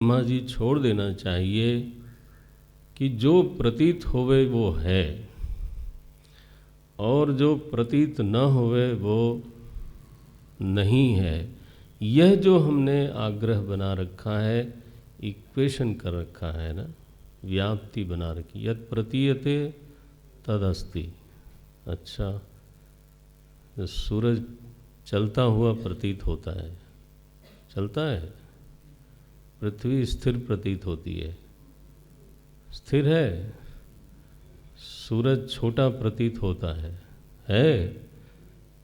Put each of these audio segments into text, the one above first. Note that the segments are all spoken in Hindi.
ब्रह्मा जी छोड़ देना चाहिए कि जो प्रतीत होवे वो है और जो प्रतीत न होवे वो नहीं है। यह जो हमने आग्रह बना रखा है, इक्वेशन कर रखा है ना, व्याप्ति बना रखी, यद प्रतीयते तदस्ति। अच्छा, जो सूरज चलता हुआ प्रतीत होता है, चलता है। पृथ्वी स्थिर प्रतीत होती है, स्थिर है। सूरज छोटा प्रतीत होता है।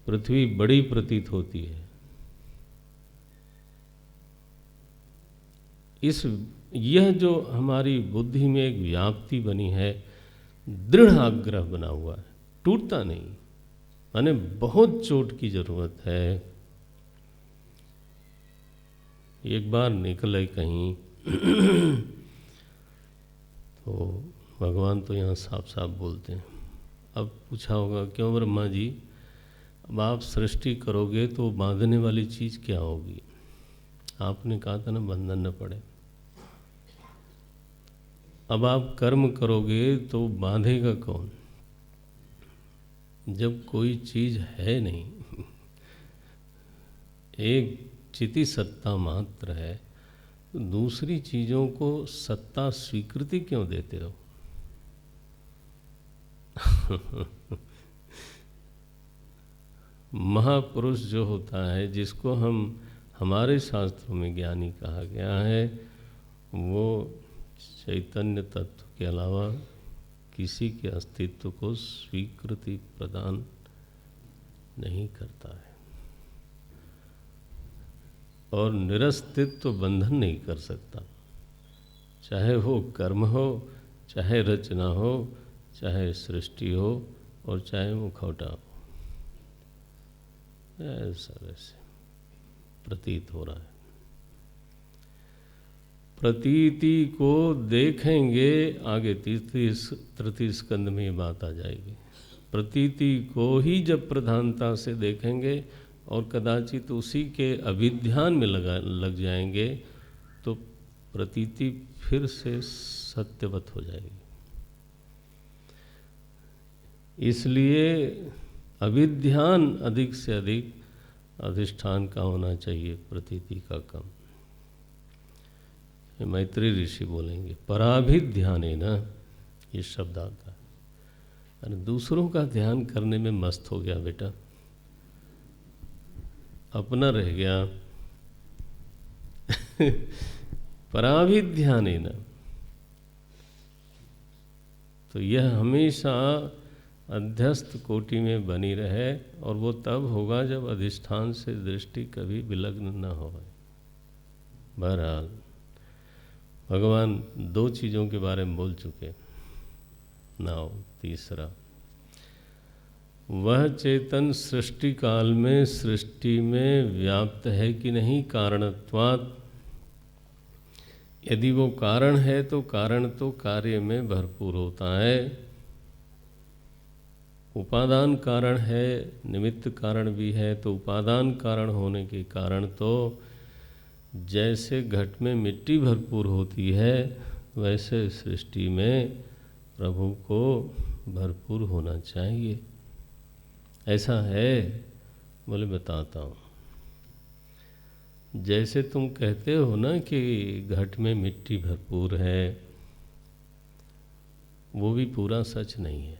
पृथ्वी बड़ी प्रतीत होती है। यह जो हमारी बुद्धि में एक व्याप्ति बनी है, दृढ़ आग्रह बना हुआ है, टूटता नहीं। माने बहुत चोट की जरूरत है। एक बार निकले कहीं तो भगवान तो यहाँ साफ साफ बोलते हैं। अब पूछा होगा, क्यों ब्रह्मा जी, अब आप सृष्टि करोगे तो बांधने वाली चीज़ क्या होगी? आपने कहा था ना, बंधन न पड़े। अब आप कर्म करोगे तो बांधेगा कौन, जब कोई चीज़ है नहीं? एक चिति सत्ता मात्र है, तो दूसरी चीज़ों को सत्ता स्वीकृति क्यों देते हो? महापुरुष जो होता है, जिसको हम हमारे शास्त्रों में ज्ञानी कहा गया है, वो चैतन्य तत्व के अलावा किसी के अस्तित्व को स्वीकृति प्रदान नहीं करता है और निरस्तित्व बंधन नहीं कर सकता। चाहे वो कर्म हो, चाहे रचना हो, चाहे सृष्टि हो और चाहे मुखौटा हो। ऐसा वैसे प्रतीत हो रहा है। प्रतीति को देखेंगे, आगे तृतीय स्कंद में ये बात आ जाएगी। प्रतीति को ही जब प्रधानता से देखेंगे और कदाचित उसी के अभिध्यान में लग जाएंगे, तो प्रतीति फिर से सत्यवत हो जाएगी। इसलिए अभिध्यान अधिक से अधिक अधिष्ठान का होना चाहिए, प्रतीति का कम। मैत्री ऋषि बोलेंगे, पराभिध्याने न, ये शब्द आता है। अरे दूसरों का ध्यान करने में मस्त हो गया बेटा, अपना रह गया। पराभिध्याने न, तो यह हमेशा अध्यस्त कोटि में बनी रहे, और वो तब होगा जब अधिष्ठान से दृष्टि कभी विलग्न न हो। बहरहाल भगवान दो चीज़ों के बारे में बोल चुके। नाउ तीसरा, वह चेतन सृष्टि काल में सृष्टि में व्याप्त है कि नहीं, कारणत्वात्। यदि वो कारण है तो कारण तो कार्य में भरपूर होता है। उपादान कारण है, निमित्त कारण भी है, तो उपादान कारण होने के कारण तो जैसे घट में मिट्टी भरपूर होती है, वैसे सृष्टि में प्रभु को भरपूर होना चाहिए। ऐसा है? बोले बताता हूँ। जैसे तुम कहते हो ना कि घट में मिट्टी भरपूर है, वो भी पूरा सच नहीं है।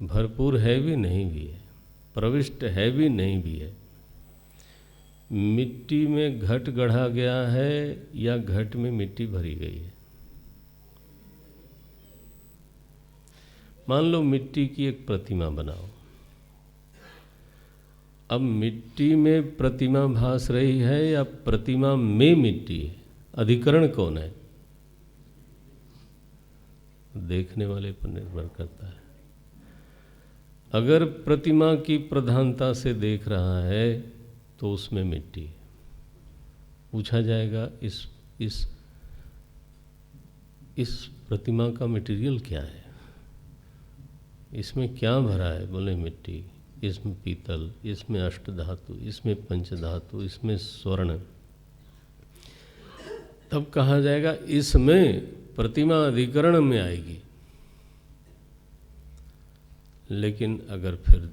भरपूर है भी, नहीं भी है। प्रविष्ट है भी, नहीं भी है। मिट्टी में घट गढ़ा गया है या घट में मिट्टी भरी गई है? मान लो मिट्टी की एक प्रतिमा बनाओ। अब मिट्टी में प्रतिमा भास रही है या प्रतिमा में मिट्टी है? अधिकरण कौन है? देखने वाले पर निर्भर करता है। अगर प्रतिमा की प्रधानता से देख रहा है तो उसमें मिट्टी है। पूछा जाएगा, इस प्रतिमा का मटेरियल क्या है, इसमें क्या भरा है? बोले मिट्टी। इसमें पीतल, इसमें अष्ट धातु, इसमें पंच धातु, इसमें स्वर्ण। तब कहा जाएगा इसमें प्रतिमा अधिकरण में आएगी। लेकिन अगर फिर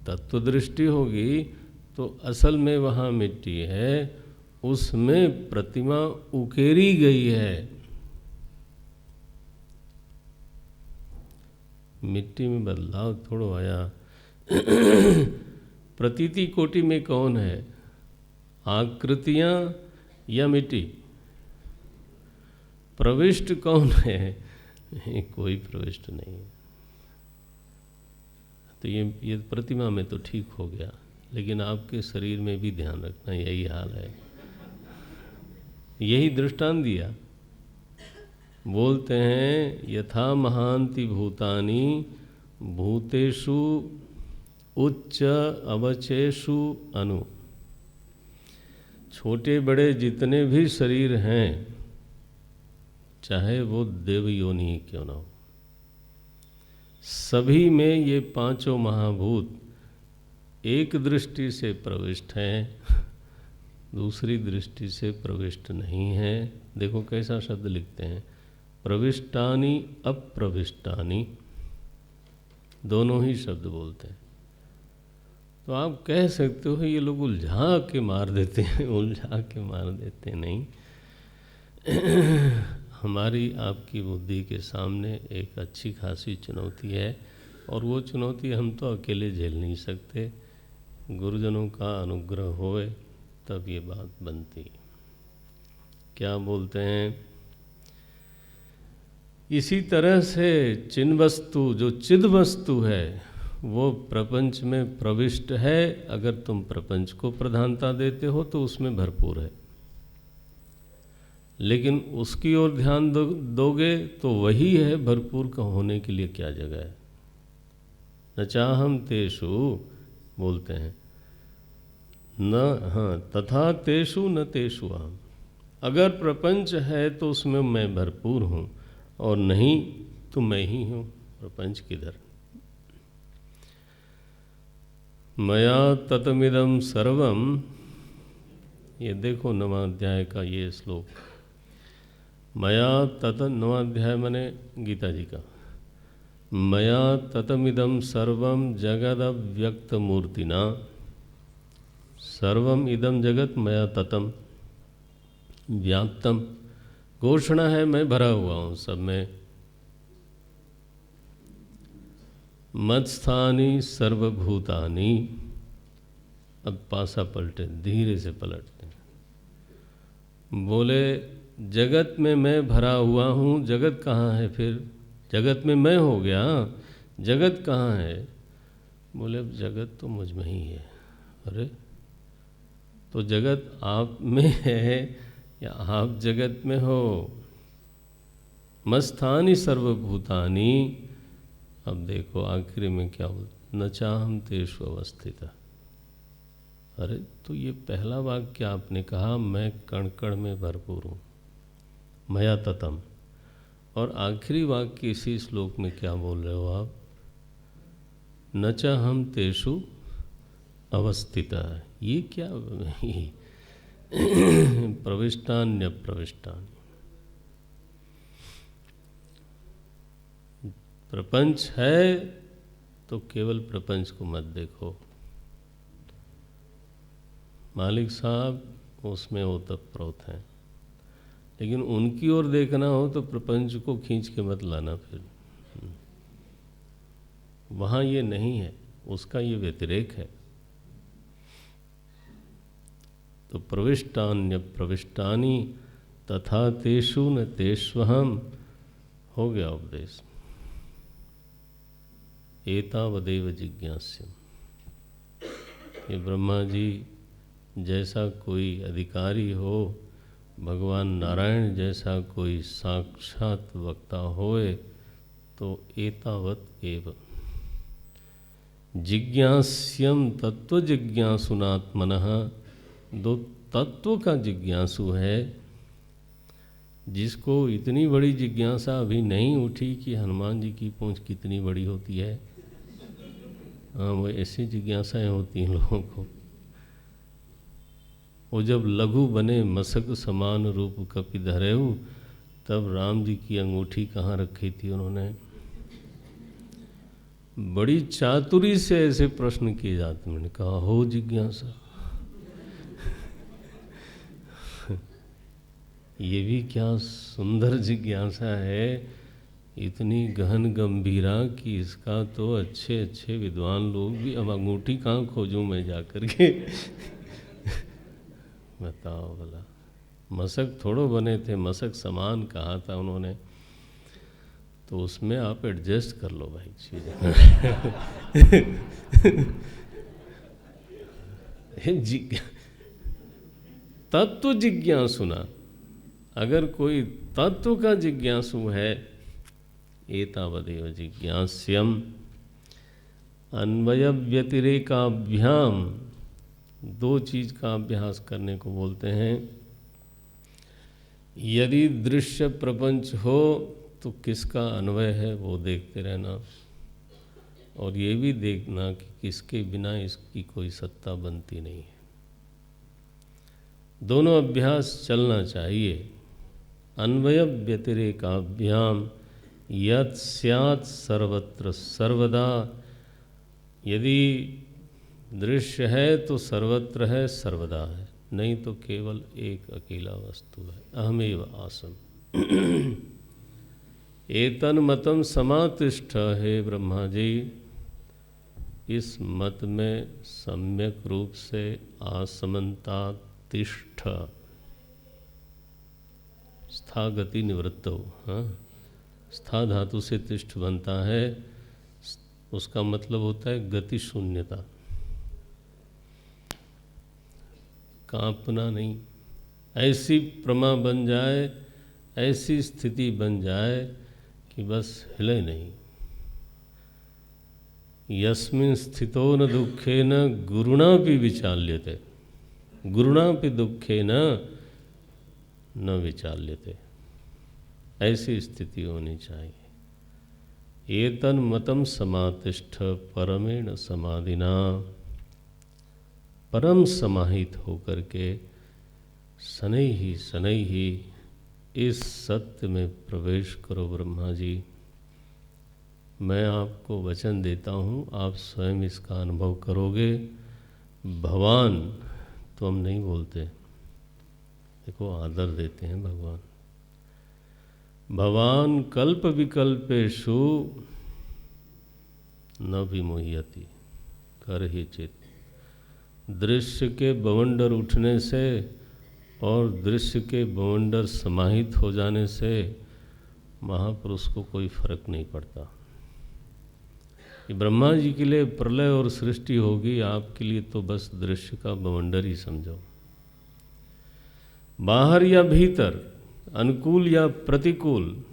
तत्व दृष्टि होगी तो असल में वहाँ मिट्टी है, उसमें प्रतिमा उकेरी गई है। मिट्टी में बदलाव थोड़ा आया। प्रतीति कोटि में कौन है, आकृतियाँ या मिट्टी? प्रविष्ट कौन है? कोई प्रविष्ट नहीं है। तो ये प्रतिमा में तो ठीक हो गया, लेकिन आपके शरीर में भी ध्यान रखना यही हाल है। यही दृष्टांत दिया। बोलते हैं यथा महांति भूतानि भूतेषु उच्च अवचेषु अनु। छोटे बड़े जितने भी शरीर हैं, चाहे वो देव योनि ही क्यों ना हो, सभी में ये पांचों महाभूत एक दृष्टि से प्रविष्ट हैं, दूसरी दृष्टि से प्रविष्ट नहीं है। देखो कैसा शब्द लिखते हैं, प्रविष्टानि अप्रविष्टानि, दोनों ही शब्द बोलते हैं। तो आप कह सकते हो ये लोग उलझा के मार देते हैं, उलझा के मार देते नहीं। हमारी आपकी बुद्धि के सामने एक अच्छी खासी चुनौती है, और वो चुनौती हम तो अकेले झेल नहीं सकते, गुरुजनों का अनुग्रह होए तब ये बात बनती। क्या बोलते हैं, इसी तरह से चिन्ह वस्तु जो चिद वस्तु है वो प्रपंच में प्रविष्ट है। अगर तुम प्रपंच को प्रधानता देते हो तो उसमें भरपूर है, लेकिन उसकी ओर ध्यान दोगे तो वही है भरपूर का होने के लिए क्या जगह है। न चाहम तेषु बोलते हैं न, हाँ, तथा तेषु न तेषु अहम। अगर प्रपंच है तो उसमें मैं भरपूर हूँ, और नहीं तो मैं ही हूँ। प्रपंच किधर? मया ततमिदं सर्वम, ये देखो नवाध्याय का ये श्लोक। मया तत, नवाध्याय माने गीता जी का। मया ततमिदं सर्वम जगदव्यक्त मूर्तिना, सर्वम इदम जगत मया ततम व्याप्तम। घोषणा है मैं भरा हुआ हूँ सब में। मत्स्थानी सर्वभूतानि, अब पासा पलटे, धीरे से पलटते, बोले जगत में मैं भरा हुआ हूँ। जगत कहाँ है फिर? जगत में मैं हो गया, जगत कहाँ है? बोले अब जगत तो मुझ में ही है। अरे तो जगत आप में है या आप जगत में हो? मत्स्थानी सर्वभूतानि, अब देखो आखिरी में क्या बोलते, न चाहम तेषु अवस्थिता। अरे तो ये पहला वाक्य आपने कहा मैं कण कण में भरपूर हूँ, मया ततम, और आखिरी वाक्य इसी श्लोक में क्या बोल रहे हो आप? न चाहम तेषु अवस्थिता। ये क्या प्रविष्टान्य प्रविष्टान। प्रपंच है तो केवल प्रपंच को मत देखो। मालिक साहब उसमें ओतप्रोत हैं, लेकिन उनकी ओर देखना हो तो प्रपंच को खींच के मत लाना। फिर वहाँ ये नहीं है, उसका ये व्यतिरेक है। तो प्रविष्टान्य प्रविष्टानि तथा तेषु न तेष्वहम, हो गया उपदेश। एतावदेव जिज्ञास्यम्। ये ब्रह्मा जी जैसा कोई अधिकारी हो, भगवान नारायण जैसा कोई साक्षात वक्ता होए, तो एतावत एव जिज्ञास्यम तत्व जिज्ञासुनात्मनः। दो तत्व का जिज्ञासु है, जिसको इतनी बड़ी जिज्ञासा अभी नहीं उठी कि हनुमान जी की पूंछ कितनी बड़ी होती है। हाँ, वो ऐसी जिज्ञासाएं होती हैं लोगों को। वो जब लघु बने मसक समान रूप कपि धरेऊ, तब राम जी की अंगूठी कहाँ रखी थी उन्होंने। बड़ी चातुरी से ऐसे प्रश्न किए जाते। मैंने कहा हो जिज्ञासा। ये भी क्या सुंदर जिज्ञासा है, इतनी गहन गंभीरा कि इसका तो अच्छे अच्छे विद्वान लोग भी, अब अंगूठी कहाँ खोजूं मैं जा कर के। बताओ भला, मसक थोड़ो बने थे, मसक समान कहा था उन्होंने, तो उसमें आप एडजस्ट कर लो भाई चीज़। तत्व जिज्ञासुना, अगर कोई तत्व का जिज्ञासु है, एतावदेव जिज्ञास्यम अन्वय व्यतिरेकाभ्याम, दो चीज का अभ्यास करने को बोलते हैं। यदि दृश्य प्रपंच हो तो किसका अन्वय है वो देखते रहना, और ये भी देखना कि किसके बिना इसकी कोई सत्ता बनती नहीं है। दोनों अभ्यास चलना चाहिए। अन्वय व्यतिरेकाभ्याम यत् स्यात् सर्वत्र सर्वदा, यदि दृश्य है तो सर्वत्र है, सर्वदा है, नहीं तो केवल एक अकेला वस्तु है, अहमेव आसम। एतन मतम समातिष्ठ, हे ब्रह्मा जी, इस मत में सम्यक रूप से आसमंता तिष्ठ, स्था गति निवृत्त हो। हाँ, स्था धातु से तिष्ठ बनता है, उसका मतलब होता है गति शून्यता, कांपना नहीं। ऐसी प्रमा बन जाए, ऐसी स्थिति बन जाए कि बस हिले नहीं। यस्मिन् स्थितो न दुखेन गुरुणापि विचाल्यते, गुरुणापि दुखेन न विचाल्यते, ऐसी स्थिति होनी चाहिए। एतन मतम समातिष्ठ परमेण समाधिना, परम समाहित होकर के शनै ही इस सत्य में प्रवेश करो। ब्रह्मा जी, मैं आपको वचन देता हूँ, आप स्वयं इसका अनुभव करोगे। भगवान तो हम नहीं बोलते, देखो आदर देते हैं भगवान। भवान कल्प विकल्पेषु न विमोह्यति कर ही चित। दृश्य के बवंडर उठने से और दृश्य के बवंडर समाहित हो जाने से महापुरुष को कोई फर्क नहीं पड़ता। ये ब्रह्मा जी के लिए प्रलय और सृष्टि होगी, आपके लिए तो बस दृश्य का बवंडर ही समझो। बाहर या भीतर, अनुकूल या प्रतिकूल,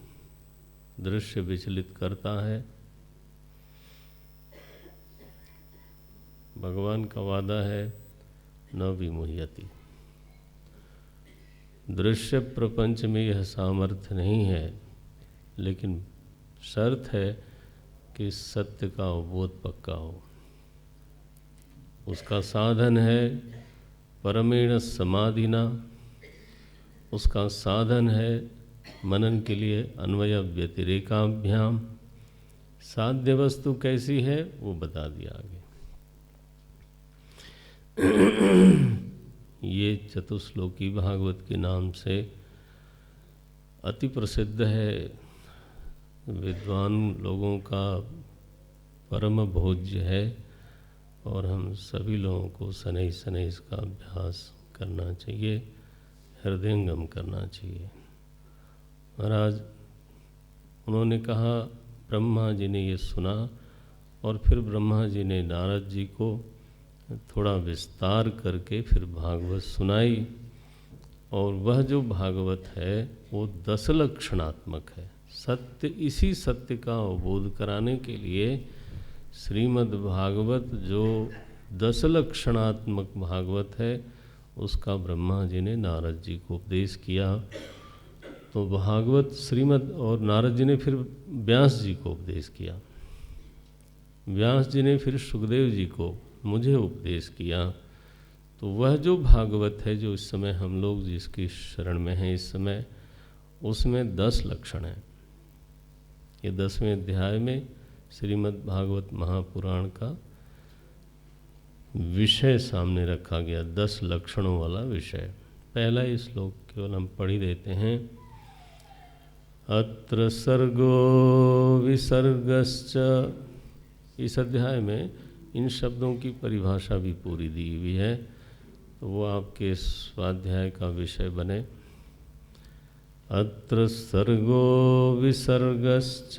दृश्य विचलित करता है। भगवान का वादा है न विमोह्यति। दृश्य प्रपंच में यह सामर्थ्य नहीं है, लेकिन शर्त है कि सत्य का अवबोध पक्का हो। उसका साधन है परमेण समाधिना, उसका साधन है मनन के लिए अन्वय व्यतिरेकाभ्याम। साध्य वस्तु कैसी है वो बता दिया आगे। ये चतुश्लोकी भागवत के नाम से अति प्रसिद्ध है, विद्वान लोगों का परम भोज्य है, और हम सभी लोगों को शनै शनै इसका अभ्यास करना चाहिए, हृदयंगम करना चाहिए। महाराज उन्होंने कहा, ब्रह्मा जी ने ये सुना और फिर ब्रह्मा जी ने नारद जी को थोड़ा विस्तार करके फिर भागवत सुनाई। और वह जो भागवत है वो 10 लक्षणात्मक है। सत्य, इसी सत्य का अवबोध कराने के लिए श्रीमद् भागवत जो 10 लक्षणात्मक भागवत है उसका ब्रह्मा जी ने नारद जी को उपदेश किया। तो भागवत श्रीमद्, और नारद जी ने फिर व्यास जी को उपदेश किया, व्यास जी ने फिर सुखदेव जी को, मुझे उपदेश किया। तो वह जो भागवत है जो इस समय हम लोग जिसकी शरण में हैं इस समय, उसमें 10 लक्षण हैं। ये 10वें अध्याय में श्रीमद् भागवत महापुराण का विषय सामने रखा गया, 10 लक्षणों वाला विषय। पहला ही श्लोक केवल हम पढ़ ही देते हैं। अत्र सर्गो विसर्गश्च। इस अध्याय में इन शब्दों की परिभाषा भी पूरी दी हुई है, तो वो आपके स्वाध्याय का विषय बने। अत्र सर्गो विसर्गश्च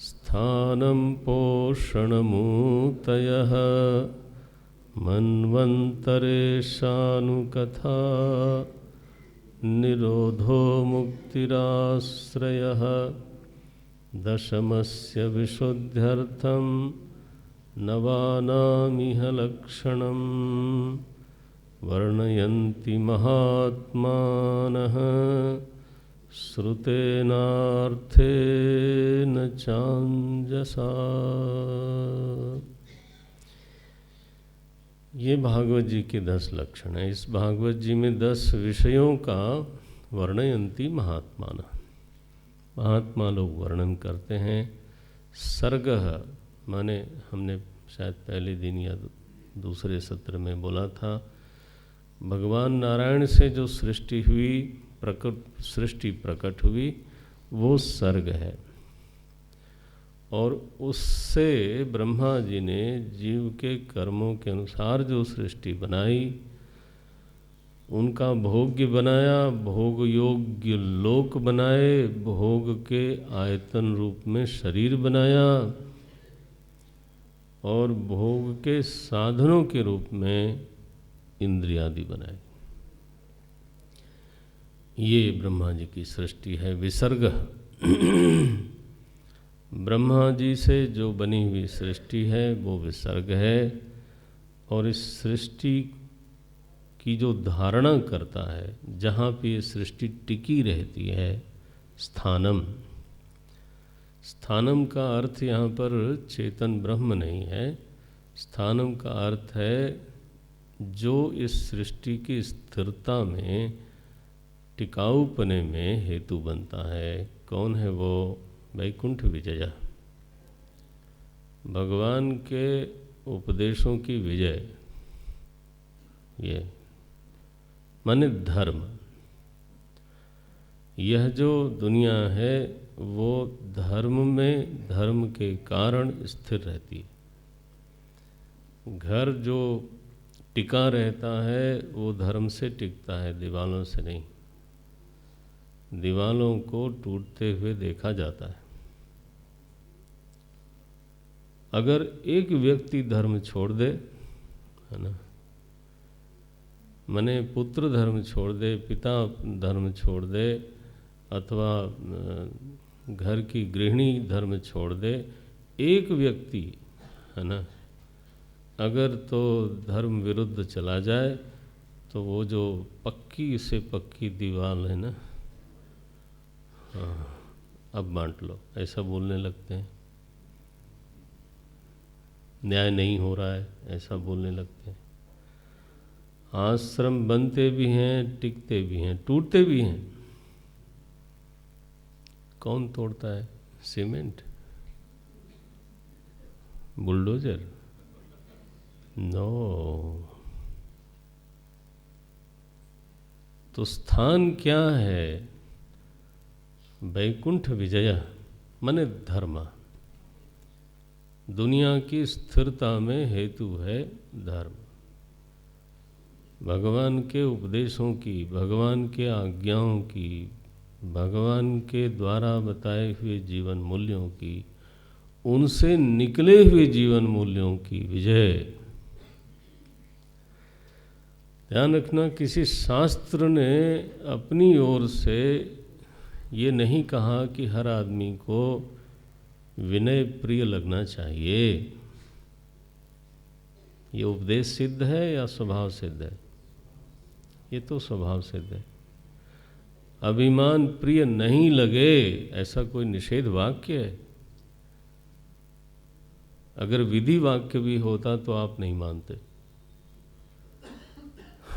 स्थानं पोषणमूतयः मन्वन्तरेशानुकथा निरोधो मुक्तिराश्रयः दशमस्य विशुद्ध्यर्थं नवानामिह लक्षणं वर्णयन्ति महात्मानः श्रुतेनार्थेन चांजसा। ये भागवत जी के 10 लक्षण हैं। इस भागवत जी में 10 विषयों का वर्णयन्ति महात्मानः, महात्मा लोग वर्णन करते हैं। सर्गः माने हमने शायद पहले दिन या दूसरे सत्र में बोला था, भगवान नारायण से जो सृष्टि हुई, सृष्टि प्रकट हुई, वो सर्ग है। और उससे ब्रह्मा जी ने जीव के कर्मों के अनुसार जो सृष्टि बनाई, उनका भोग्य बनाया, भोग योग्य लोक बनाए, भोग के आयतन रूप में शरीर बनाया और भोग के साधनों के रूप में इंद्रियादि बनाए। ये ब्रह्मा जी की सृष्टि है। विसर्ग ब्रह्मा जी से जो बनी हुई सृष्टि है वो विसर्ग है। और इस सृष्टि की जो धारणा करता है, जहाँ पे ये सृष्टि टिकी रहती है, स्थानम। स्थानम का अर्थ यहाँ पर चेतन ब्रह्म नहीं है। स्थानम का अर्थ है जो इस सृष्टि की स्थिरता में, टिकाऊपने में हेतु बनता है। कौन है वो? वैकुंठ विजय, भगवान के उपदेशों की विजय। ये माने धर्म। यह जो दुनिया है वो धर्म में, धर्म के कारण स्थिर रहती है। घर जो टिका रहता है वो धर्म से टिकता है, दीवालों से नहीं। दीवालों को टूटते हुए देखा जाता है। अगर एक व्यक्ति धर्म छोड़ दे, है ना, माने पुत्र धर्म छोड़ दे, पिता धर्म छोड़ दे, अथवा घर की गृहिणी धर्म छोड़ दे, एक व्यक्ति, है ना, अगर तो धर्म विरुद्ध चला जाए तो वो जो पक्की से पक्की दीवार है ना, हाँ, अब बांट लो, ऐसा बोलने लगते हैं। न्याय नहीं हो रहा है, ऐसा बोलने लगते हैं। आश्रम बनते भी हैं, टिकते भी हैं, टूटते भी हैं। कौन तोड़ता है? Cement, bulldozer? नो। तो स्थान क्या है? वैकुंठ विजय माने धर्म। दुनिया की स्थिरता में हेतु है धर्म। भगवान के उपदेशों की, भगवान के आज्ञाओं की, भगवान के द्वारा बताए हुए जीवन मूल्यों की, उनसे निकले हुए जीवन मूल्यों की विजय। ध्यान रखना, किसी शास्त्र ने अपनी ओर से ये नहीं कहा कि हर आदमी को विनय प्रिय लगना चाहिए। ये उपदेश सिद्ध है या स्वभाव सिद्ध है? ये तो स्वभाव सिद्ध है। अभिमान प्रिय नहीं लगे ऐसा कोई निषेध वाक्य है? अगर विधि वाक्य भी होता तो आप नहीं मानते।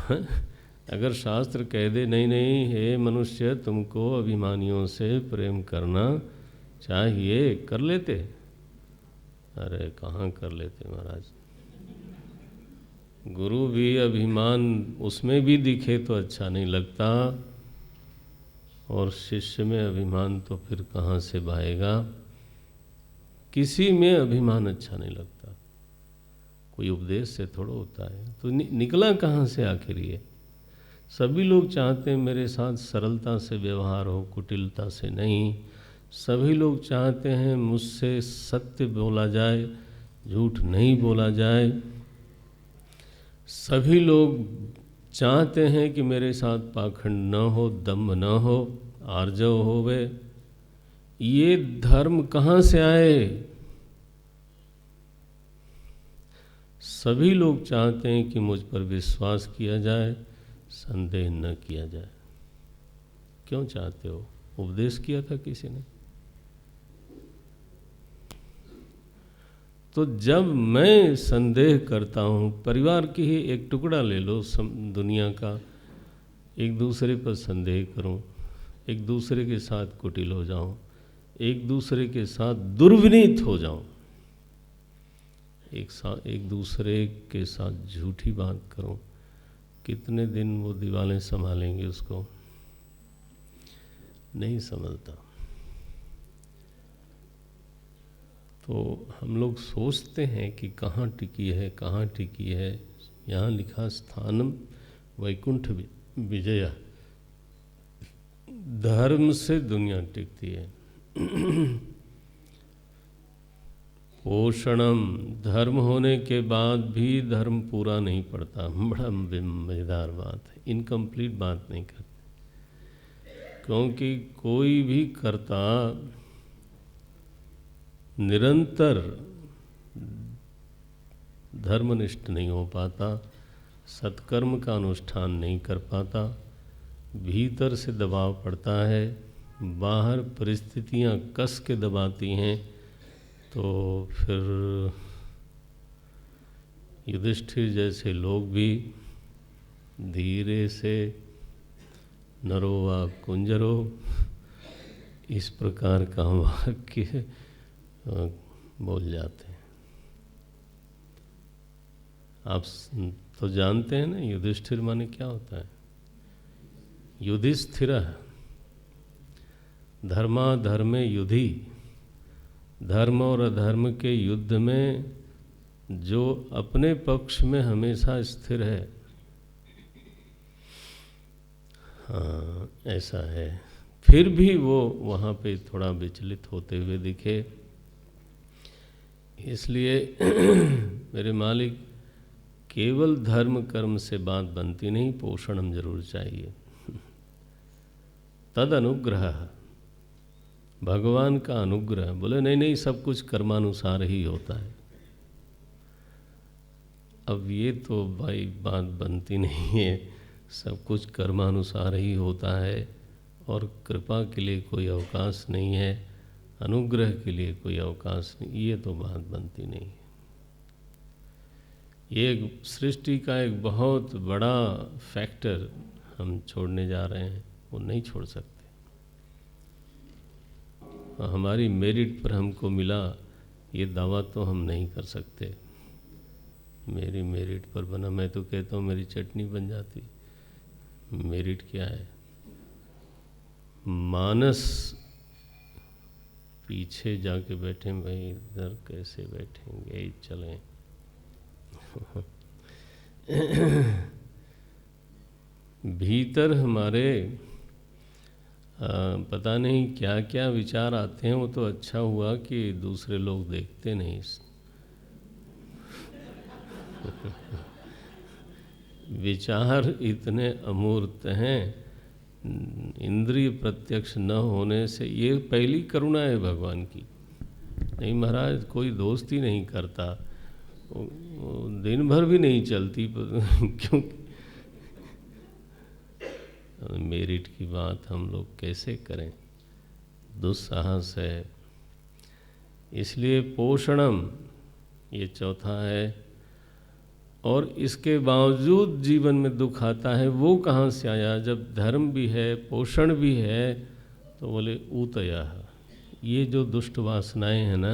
अगर शास्त्र कह दे नहीं नहीं हे मनुष्य तुमको अभिमानियों से प्रेम करना चाहिए, कर लेते? अरे कहाँ कर लेते महाराज। गुरु भी अभिमान उसमें भी दिखे तो अच्छा नहीं लगता, और शिष्य में अभिमान तो फिर कहाँ से भाएगा। किसी में अभिमान अच्छा नहीं लगता, कोई उपदेश से थोड़ा होता है। तो निकला कहाँ से आखिर ये? सभी लोग चाहते हैं मेरे साथ सरलता से व्यवहार हो, कुटिलता से नहीं। सभी लोग चाहते हैं मुझसे सत्य बोला जाए, झूठ नहीं बोला जाए। सभी लोग चाहते हैं कि मेरे साथ पाखंड न हो, दम्भ न हो, आर्जव होवे। ये धर्म कहाँ से आए? सभी लोग चाहते हैं कि मुझ पर विश्वास किया जाए, संदेह न किया जाए। क्यों चाहते हो? उपदेश किया था किसी ने? तो जब मैं संदेह करता हूँ, परिवार की ही एक टुकड़ा ले लो दुनिया का, एक दूसरे पर संदेह करूँ, एक दूसरे के साथ कुटिल हो जाऊँ, एक दूसरे के साथ दुर्विनीत हो जाऊँ, एक दूसरे के साथ झूठी बात करूँ, कितने दिन वो दीवारें संभालेंगे उसको? नहीं संभलता। तो हम लोग सोचते हैं कि कहाँ टिकी है, कहाँ टिकी है। यहाँ लिखा स्थानम वैकुंठ विजया, धर्म से दुनिया टिकती है। पोषणम, धर्म होने के बाद भी धर्म पूरा नहीं पड़ता। बड़ा मजेदार बात है, इनकम्प्लीट बात नहीं करते, क्योंकि कोई भी कर्ता निरंतर धर्मनिष्ठ नहीं हो पाता, सत्कर्म का अनुष्ठान नहीं कर पाता। भीतर से दबाव पड़ता है, बाहर परिस्थितियां कस के दबाती हैं। तो फिर युधिष्ठिर जैसे लोग भी धीरे से नरो वा कुंजरो, इस प्रकार का वाक्य बोल जाते हैं। आप तो जानते हैं ना युधिष्ठिर माने क्या होता है? युधिष्ठिर धर्माधर्मे युधि, धर्म और अधर्म के युद्ध में जो अपने पक्ष में हमेशा स्थिर है, हाँ ऐसा है। फिर भी वो वहाँ पे थोड़ा विचलित होते हुए दिखे, इसलिए मेरे मालिक केवल धर्म कर्म से बात बनती नहीं, पोषण जरूर चाहिए। तद अनुग्रह, भगवान का अनुग्रह। बोले नहीं नहीं सब कुछ कर्मानुसार ही होता है। अब ये तो भाई बात बनती नहीं है, सब कुछ कर्मानुसार ही होता है और कृपा के लिए कोई अवकाश नहीं है, अनुग्रह के लिए कोई अवकाश नहीं, ये तो बात बनती नहीं है। ये सृष्टि का एक बहुत बड़ा फैक्टर हम छोड़ने जा रहे हैं, वो नहीं छोड़ सकते। हमारी मेरिट पर हमको मिला ये दावा तो हम नहीं कर सकते। मेरी मेरिट पर बना, मैं तो कहता हूँ मेरी चटनी बन जाती। मेरिट क्या है? मानस पीछे जाके बैठे, भाई इधर कैसे बैठेंगे, चलें। भीतर हमारे पता नहीं क्या क्या विचार आते हैं। वो तो अच्छा हुआ कि दूसरे लोग देखते नहीं। विचार इतने अमूर्त हैं, इंद्रिय प्रत्यक्ष न होने से। ये पहली करुणा है भगवान की। नहीं महाराज कोई दोस्ती नहीं करता, दिन भर भी नहीं चलती। क्योंकि मेरिट की बात हम लोग कैसे करें, दुस्साहस है। इसलिए पोषणम ये चौथा है, और इसके बावजूद जीवन में दुख आता है, वो कहाँ से आया? जब धर्म भी है, पोषण भी है, तो बोले ऊतया, ये जो दुष्ट वासनाएं हैं ना,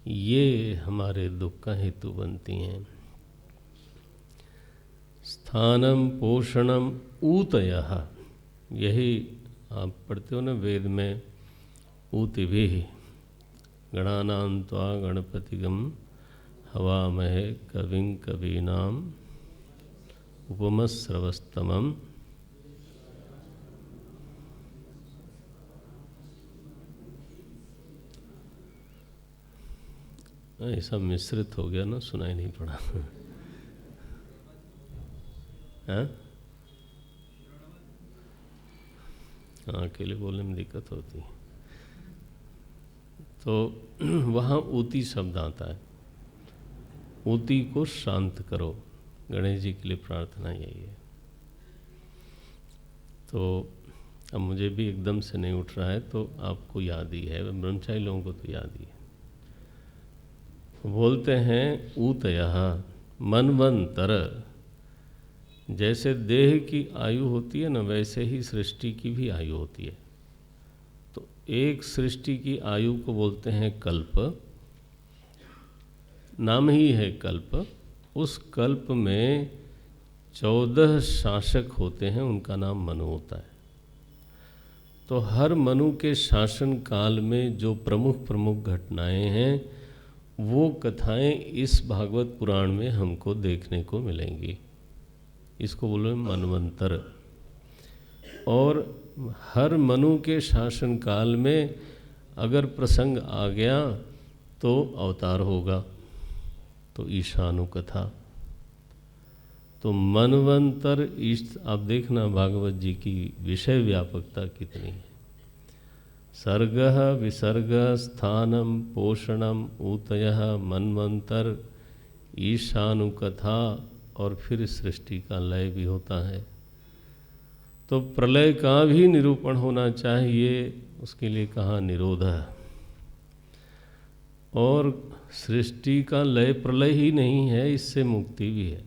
ये हमारे दुख का हेतु बनती हैं। स्थानम पोषणम ऊतयः, यही आप पढ़ते हो ना वेद में, ऊतिभिः गणानां त्वा गणपतिगम हवामहे कविं कवीनाम उपमश्रवस्तमम्। ऐसा मिश्रित हो गया ना, सुनाई नहीं पड़ा। हाँ, अकेले बोलने में दिक्कत होती है। तो वहाँ ऊती शब्द आता है, ऊती को शांत करो। गणेश जी के लिए प्रार्थना यही है। तो अब मुझे भी एकदम से नहीं उठ रहा है, तो आपको याद ही है, ब्रह्मचारी लोगों को तो याद ही है। बोलते हैं ऊतयः मनवंतर, जैसे देह की आयु होती है ना, वैसे ही सृष्टि की भी आयु होती है। तो एक सृष्टि की आयु को बोलते हैं कल्प, नाम ही है कल्प। उस कल्प में 14 शासक होते हैं, उनका नाम मनु होता है। तो हर मनु के शासन काल में जो प्रमुख प्रमुख घटनाएं हैं, वो कथाएं इस भागवत पुराण में हमको देखने को मिलेंगी। इसको बोलो मनवंतर। और हर मनु के शासन काल में अगर प्रसंग आ गया तो अवतार होगा, तो ईशानु कथा। तो मनवंतर आप देखना भागवत जी की विषय व्यापकता कितनी है। सर्गः विसर्ग स्थानम पोषणम ऊतयः मनवंतर ईशानु कथा, और फिर सृष्टि का लय भी होता है। तो प्रलय का भी निरूपण होना चाहिए, उसके लिए कहा निरोध। और सृष्टि का लय प्रलय ही नहीं है, इससे मुक्ति भी है।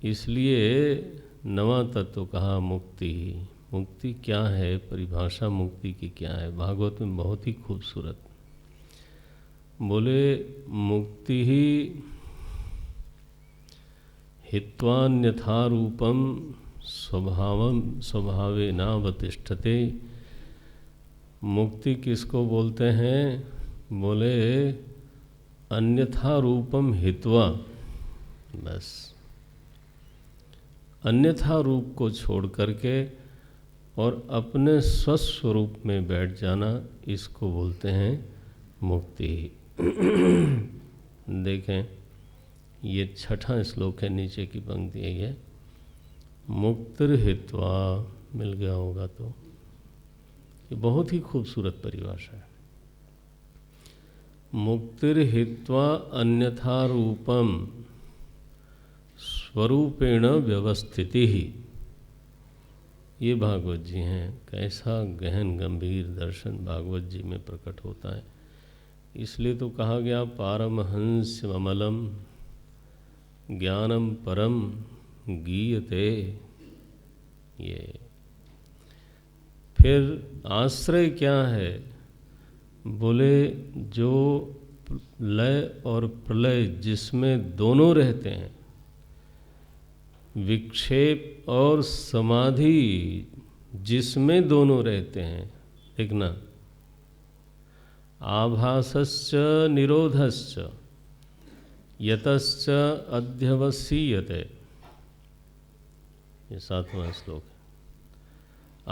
इसलिए नवा तत्व कहा मुक्ति। मुक्ति क्या है, परिभाषा मुक्ति की क्या है, भागवत में बहुत ही खूबसूरत बोले, मुक्ति ही हित्वान्यथा रूपम स्वभावम स्वभावे नावतिष्ठते। मुक्ति किसको बोलते हैं? बोले अन्यथा रूपम हित्वा, बस अन्यथा रूप को छोड़ करके और अपने स्वस्वरूप में बैठ जाना, इसको बोलते हैं मुक्ति। देखें, ये 6वां श्लोक है, नीचे की पंक्ति यही है, मुक्तिर्हित्वा, मिल गया होगा तो। ये बहुत ही खूबसूरत परिभाषा है। मुक्तिर्हित्वा अन्यथा रूपम स्वरूपेण व्यवस्थिति ही, ये भागवत जी हैं। कैसा गहन गंभीर दर्शन भागवत जी में प्रकट होता है। इसलिए तो कहा गया पारमहंस अमलम ज्ञानम परम गीयते। ये फिर आश्रय क्या है? बोले जो लय और प्रलय जिसमें दोनों रहते हैं, विक्षेप और समाधि जिसमें दोनों रहते हैं। देखना, आभासश्च निरोधश्च यतश्च अध्यवसीयते, ये 7वां श्लोक है।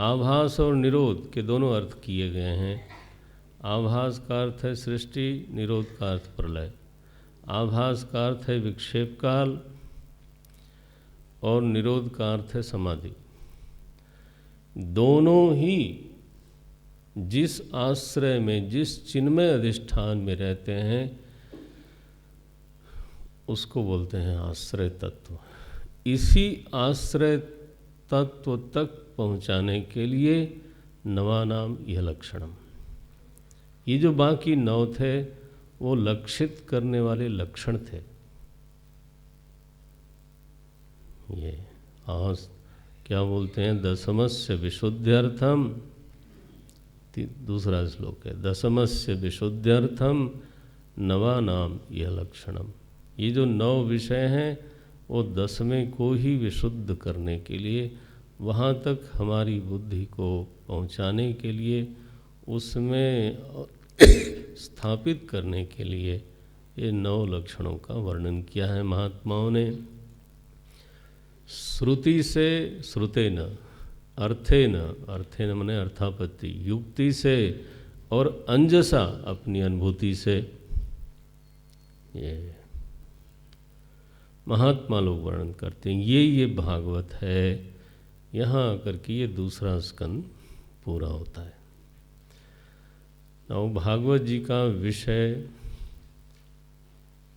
आभास और निरोध के दोनों अर्थ किए गए हैं। आभास का अर्थ है सृष्टि, निरोध का अर्थ प्रलय। आभास का अर्थ है विक्षेप काल और निरोध का अर्थ है समाधि। दोनों ही जिस आश्रय में, जिस चिन्मय अधिष्ठान में रहते हैं, उसको बोलते हैं आश्रय तत्व। इसी आश्रय तत्व तक पहुंचाने के लिए नवा नाम यह लक्षणम। ये जो बाकी 9 थे वो लक्षित करने वाले लक्षण थे। ये आज क्या बोलते हैं, दशमस्य विशुद्ध्यर्थम, दूसरा श्लोक है, दशमस्य विशुद्ध्यर्थम नवानाम यह लक्षणम। ये जो 9 विषय हैं वो 10वें को ही विशुद्ध करने के लिए, वहाँ तक हमारी बुद्धि को पहुँचाने के लिए, उसमें स्थापित करने के लिए ये 9 लक्षणों का वर्णन किया है महात्माओं ने। श्रुति से, श्रुतेन, अर्थेन, अर्थेन मने अर्थापत्ति, युक्ति से और अंजसा अपनी अनुभूति से, ये महात्मा लोग वर्णन करते हैं। ये भागवत है। यहाँ आकर के ये दूसरा स्कंद पूरा होता है। now भागवत जी का विषय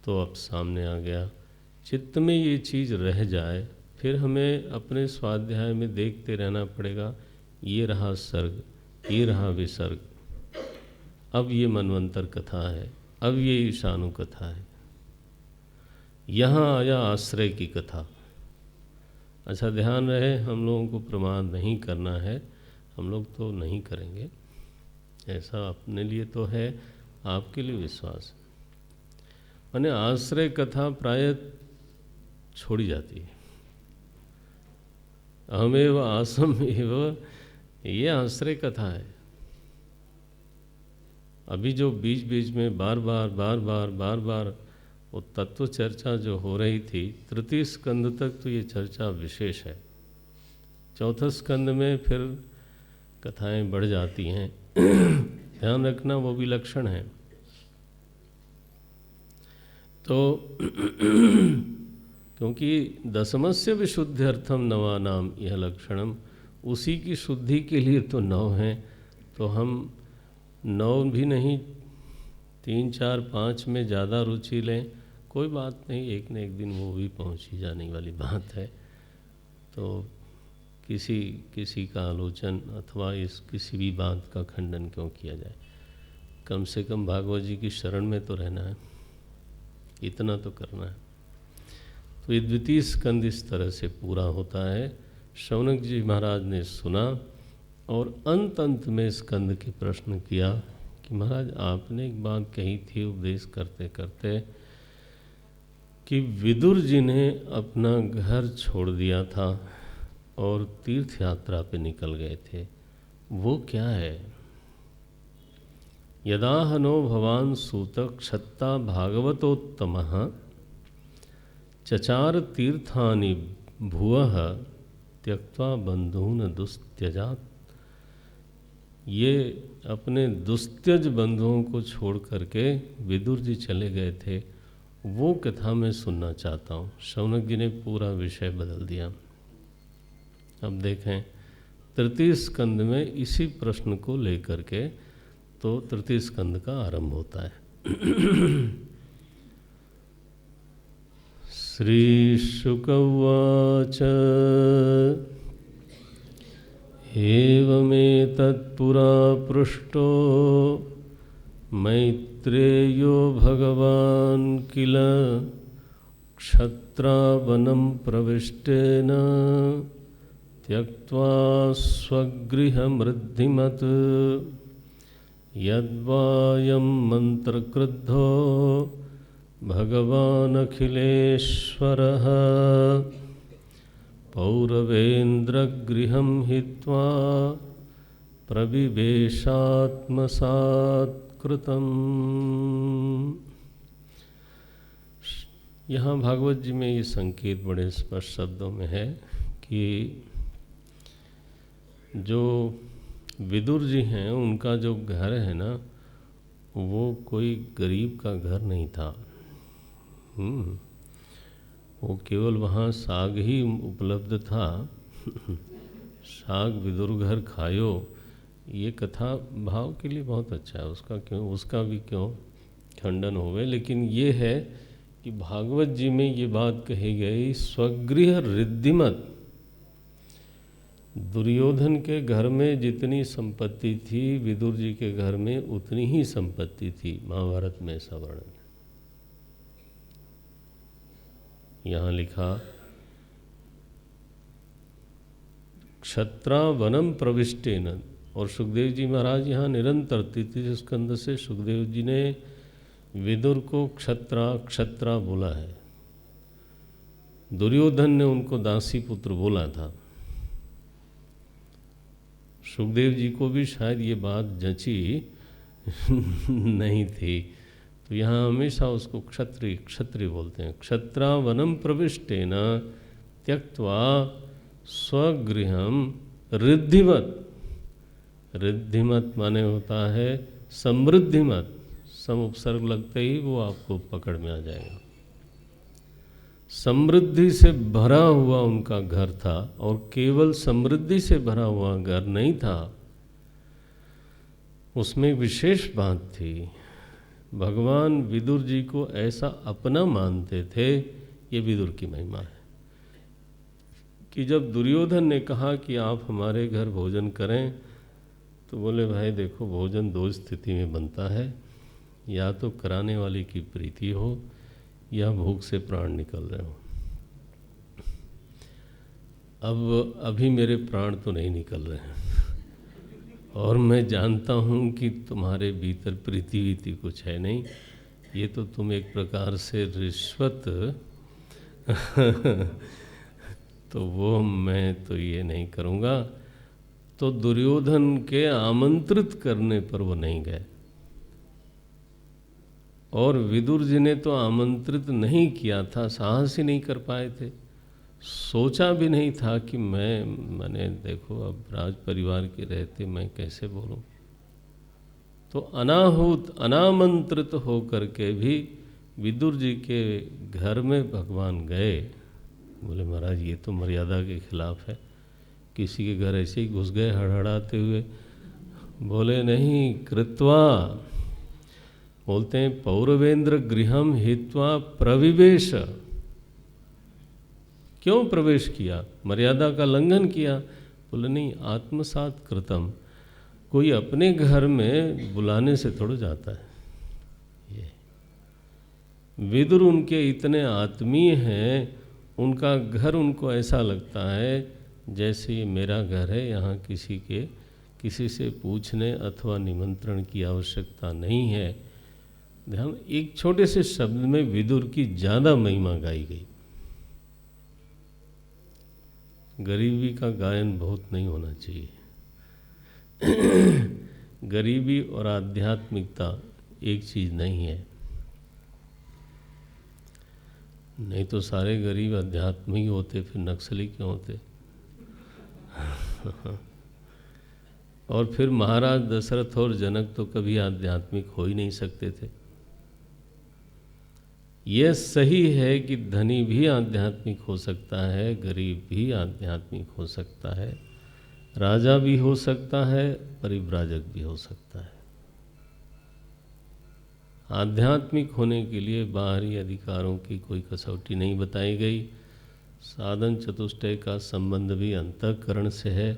तो अब सामने आ गया। चित्त में ये चीज़ रह जाए, फिर हमें अपने स्वाध्याय में देखते रहना पड़ेगा। ये रहा सर्ग, ये रहा विसर्ग, अब ये मनवंतर कथा है, अब ये ईशानु कथा है, यहाँ आया आश्रय की कथा। अच्छा ध्यान रहे, हम लोगों को प्रमाद नहीं करना है, हम लोग तो नहीं करेंगे ऐसा, अपने लिए तो है, आपके लिए विश्वास। माने आश्रय कथा प्राय छोड़ी जाती है। अहमेव आसम एव, ये आश्रय कथा है। अभी जो बीच बीच में बार बार वो तत्व चर्चा जो हो रही थी, तृतीय स्कंद तक तो ये चर्चा विशेष है। चौथे स्कंद में फिर कथाएं बढ़ जाती हैं। ध्यान रखना, वो भी लक्षण है। तो क्योंकि दशमस्य विशुद्ध्यर्थम नवानाम यह लक्षणम, उसी की शुद्धि के लिए तो 9 हैं। तो हम 9 भी नहीं, 3, 4, 5 में ज़्यादा रुचि लें, कोई बात नहीं, एक न एक दिन वो भी पहुँच ही जाने वाली बात है। तो किसी का आलोचन अथवा इस किसी भी बात का खंडन क्यों किया जाए। कम से कम भागवत जी की शरण में तो रहना है, इतना तो करना है। तो ये द्वितीय स्कंद इस तरह से पूरा होता है। शौनक जी महाराज ने सुना और अंत में स्कंद के प्रश्न किया कि महाराज आपने एक बात कही थी उपदेश करते करते कि विदुर जी ने अपना घर छोड़ दिया था और तीर्थ यात्रा पे निकल गए थे, वो क्या है? यदा हनो भवान सूत क्षत्ता भागवतोत्तमः चचार तीर्थानि भुवः त्यक्त्वा बंधून दुस्त्यजात। ये अपने दुस्त्यज बंधुओं को छोड़ करके विदुर जी चले गए थे, वो कथा मैं सुनना चाहता हूँ। शौनक जी ने पूरा विषय बदल दिया। अब देखें तृतीय स्कंद में इसी प्रश्न को लेकर के तो तृतीय स्कंद का आरंभ होता है। श्री शुक उवाच एवमेतत्पुरा पृष्टो मैत्रेयो भगवान् किल क्षत्रावनं प्रविष्टेन त्यक्त्वा स्वगृहमृद्धिमत् यद्वायं मन्त्रक्रुद्धो भगवानखिलेश्वरः पौरवेन्द्रगृहं हित्वा प्रविवेशात्मसात्कृतम्। यहाँ भागवत जी में ये संकेत बड़े स्पष्ट शब्दों में है कि जो विदुर जी हैं उनका जो घर है ना, वो कोई गरीब का घर नहीं था। वो केवल वहाँ साग ही उपलब्ध था। साग विदुर घर खायो, ये कथा भाव के लिए बहुत अच्छा है, उसका भी क्यों खंडन होवे। लेकिन ये है कि भागवत जी में ये बात कही गई, स्वगृह रिद्धिमत। दुर्योधन के घर में जितनी संपत्ति थी विदुर जी के घर में उतनी ही संपत्ति थी। महाभारत में ऐसा वर्णन है। यहाँ लिखा क्षत्रा वनम प्रविष्टेन। और सुखदेव जी महाराज यहाँ निरंतर तृतीय स्कंद से सुखदेव जी ने विदुर को क्षत्रा क्षत्रा बोला है। दुर्योधन ने उनको दासी पुत्र बोला था। सुखदेव जी को भी शायद ये बात जची नहीं थी, तो यहाँ हमेशा उसको क्षत्रिय क्षत्रिय बोलते हैं। क्षत्रा वनम प्रविष्टेन त्यक्त्वा स्वगृहम रिद्धिमत। रिद्धिमत माने होता है समृद्धिमत। सम उपसर्ग लगते ही वो आपको पकड़ में आ जाएगा। समृद्धि से भरा हुआ उनका घर था, और केवल समृद्धि से भरा हुआ घर नहीं था, उसमें विशेष बात थी। भगवान विदुर जी को ऐसा अपना मानते थे, ये विदुर की महिमा है, कि जब दुर्योधन ने कहा कि आप हमारे घर भोजन करें, तो बोले भाई देखो, भोजन दो स्थिति में बनता है, या तो कराने वाले की प्रीति हो, या भूख से प्राण निकल रहे हो। अब अभी मेरे प्राण तो नहीं निकल रहे हैं, और मैं जानता हूँ कि तुम्हारे भीतर प्रीति वीति कुछ है नहीं, ये तो तुम एक प्रकार से रिश्वत तो वो मैं तो ये नहीं करूँगा। तो दुर्योधन के आमंत्रित करने पर वो नहीं गए, और विदुर जी ने तो आमंत्रित नहीं किया था, साहस ही नहीं कर पाए थे। सोचा भी नहीं था कि मैंने देखो अब राज परिवार के रहते मैं कैसे बोलूं। तो अनाहूत अनामंत्रित होकर के भी विदुर जी के घर में भगवान गए। बोले महाराज ये तो मर्यादा के खिलाफ है, किसी के घर ऐसे ही घुस गए हड़हड़ाते हुए। बोले नहीं, कृत्वा, बोलते हैं पौरवेंद्र गृहम हित्वा प्रविवेश। क्यों प्रवेश किया? मर्यादा का लंघन किया। बोले नहीं, आत्मसात कृतम, कोई अपने घर में बुलाने से थोड़ा जाता है। ये विदुर उनके इतने आत्मीय हैं, उनका घर उनको ऐसा लगता है जैसे ये मेरा घर है, यहाँ किसी से पूछने अथवा निमंत्रण की आवश्यकता नहीं है। ध्यान, एक छोटे से शब्द में विदुर की ज़्यादा महिमा गाई गई। गरीबी का गायन बहुत नहीं होना चाहिए। गरीबी और आध्यात्मिकता एक चीज़ नहीं है। नहीं तो सारे गरीब आध्यात्मिक होते, फिर नक्सली क्यों होते? और फिर महाराज दशरथ और जनक तो कभी आध्यात्मिक हो ही नहीं सकते थे। यह सही है कि धनी भी आध्यात्मिक हो सकता है, गरीब भी आध्यात्मिक हो सकता है, राजा भी हो सकता है, परिव्राजक भी हो सकता है। आध्यात्मिक होने के लिए बाहरी अधिकारों की कोई कसौटी नहीं बताई गई। साधन चतुष्टय का संबंध भी अंतःकरण से है,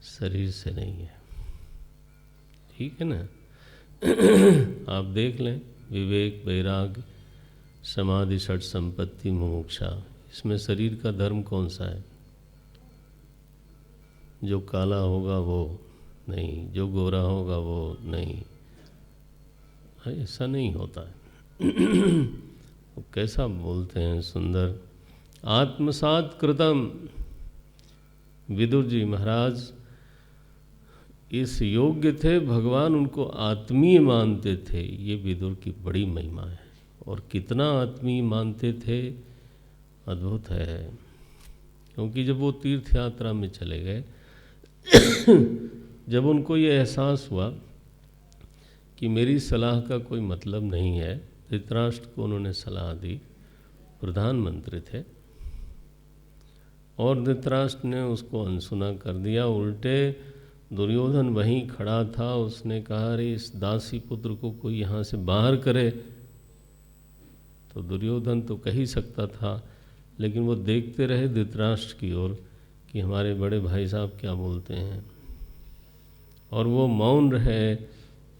शरीर से नहीं है। ठीक है ना? आप देख लें, विवेक, वैराग्य, समाधि, षट संपत्ति, मुमुक्षा, इसमें शरीर का धर्म कौन सा है? जो काला होगा वो नहीं, जो गोरा होगा वो नहीं, ऐसा नहीं होता है। वो कैसा बोलते हैं सुंदर, आत्मसात कृतम। विदुर जी महाराज इस योग्य थे, भगवान उनको आत्मीय मानते थे। ये विदुर की बड़ी महिमा है। और कितना आत्मीय मानते थे, अद्भुत है। क्योंकि जब वो तीर्थ यात्रा में चले गए, जब उनको ये एहसास हुआ कि मेरी सलाह का कोई मतलब नहीं है, धृतराष्ट्र को उन्होंने सलाह दी, प्रधानमंत्री थे, और धृतराष्ट्र ने उसको अनसुना कर दिया। उल्टे दुर्योधन वहीं खड़ा था, उसने कहा अरे इस दासी पुत्र को कोई यहाँ से बाहर करे। तो दुर्योधन तो कह ही सकता था, लेकिन वो देखते रहे धृतराष्ट्र की ओर कि हमारे बड़े भाई साहब क्या बोलते हैं, और वो मौन रहे।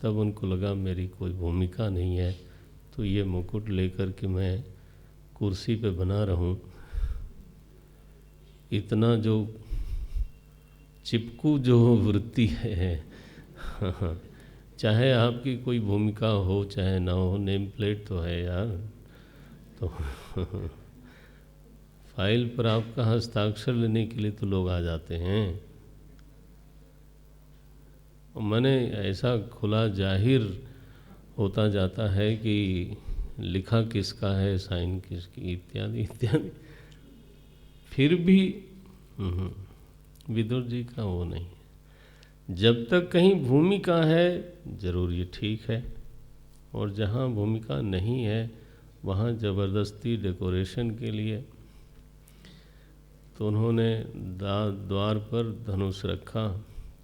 तब उनको लगा मेरी कोई भूमिका नहीं है, तो ये मुकुट लेकर के मैं कुर्सी पे बना रहूं, इतना जो चिपकू जो वृत्ति है, चाहे आपकी कोई भूमिका हो चाहे ना हो, नेम प्लेट तो है यार। तो फाइल पर आपका हस्ताक्षर लेने के लिए तो लोग आ जाते हैं। और मैंने ऐसा खुला जाहिर होता जाता है कि लिखा किसका है, साइन किसकी, इत्यादि इत्यादि। फिर भी विदुर जी का वो नहीं है। जब तक कहीं भूमिका है जरूर ये ठीक है, और जहाँ भूमिका नहीं है वहाँ ज़बरदस्ती डेकोरेशन के लिए तो उन्होंने द्वार पर धनुष रखा,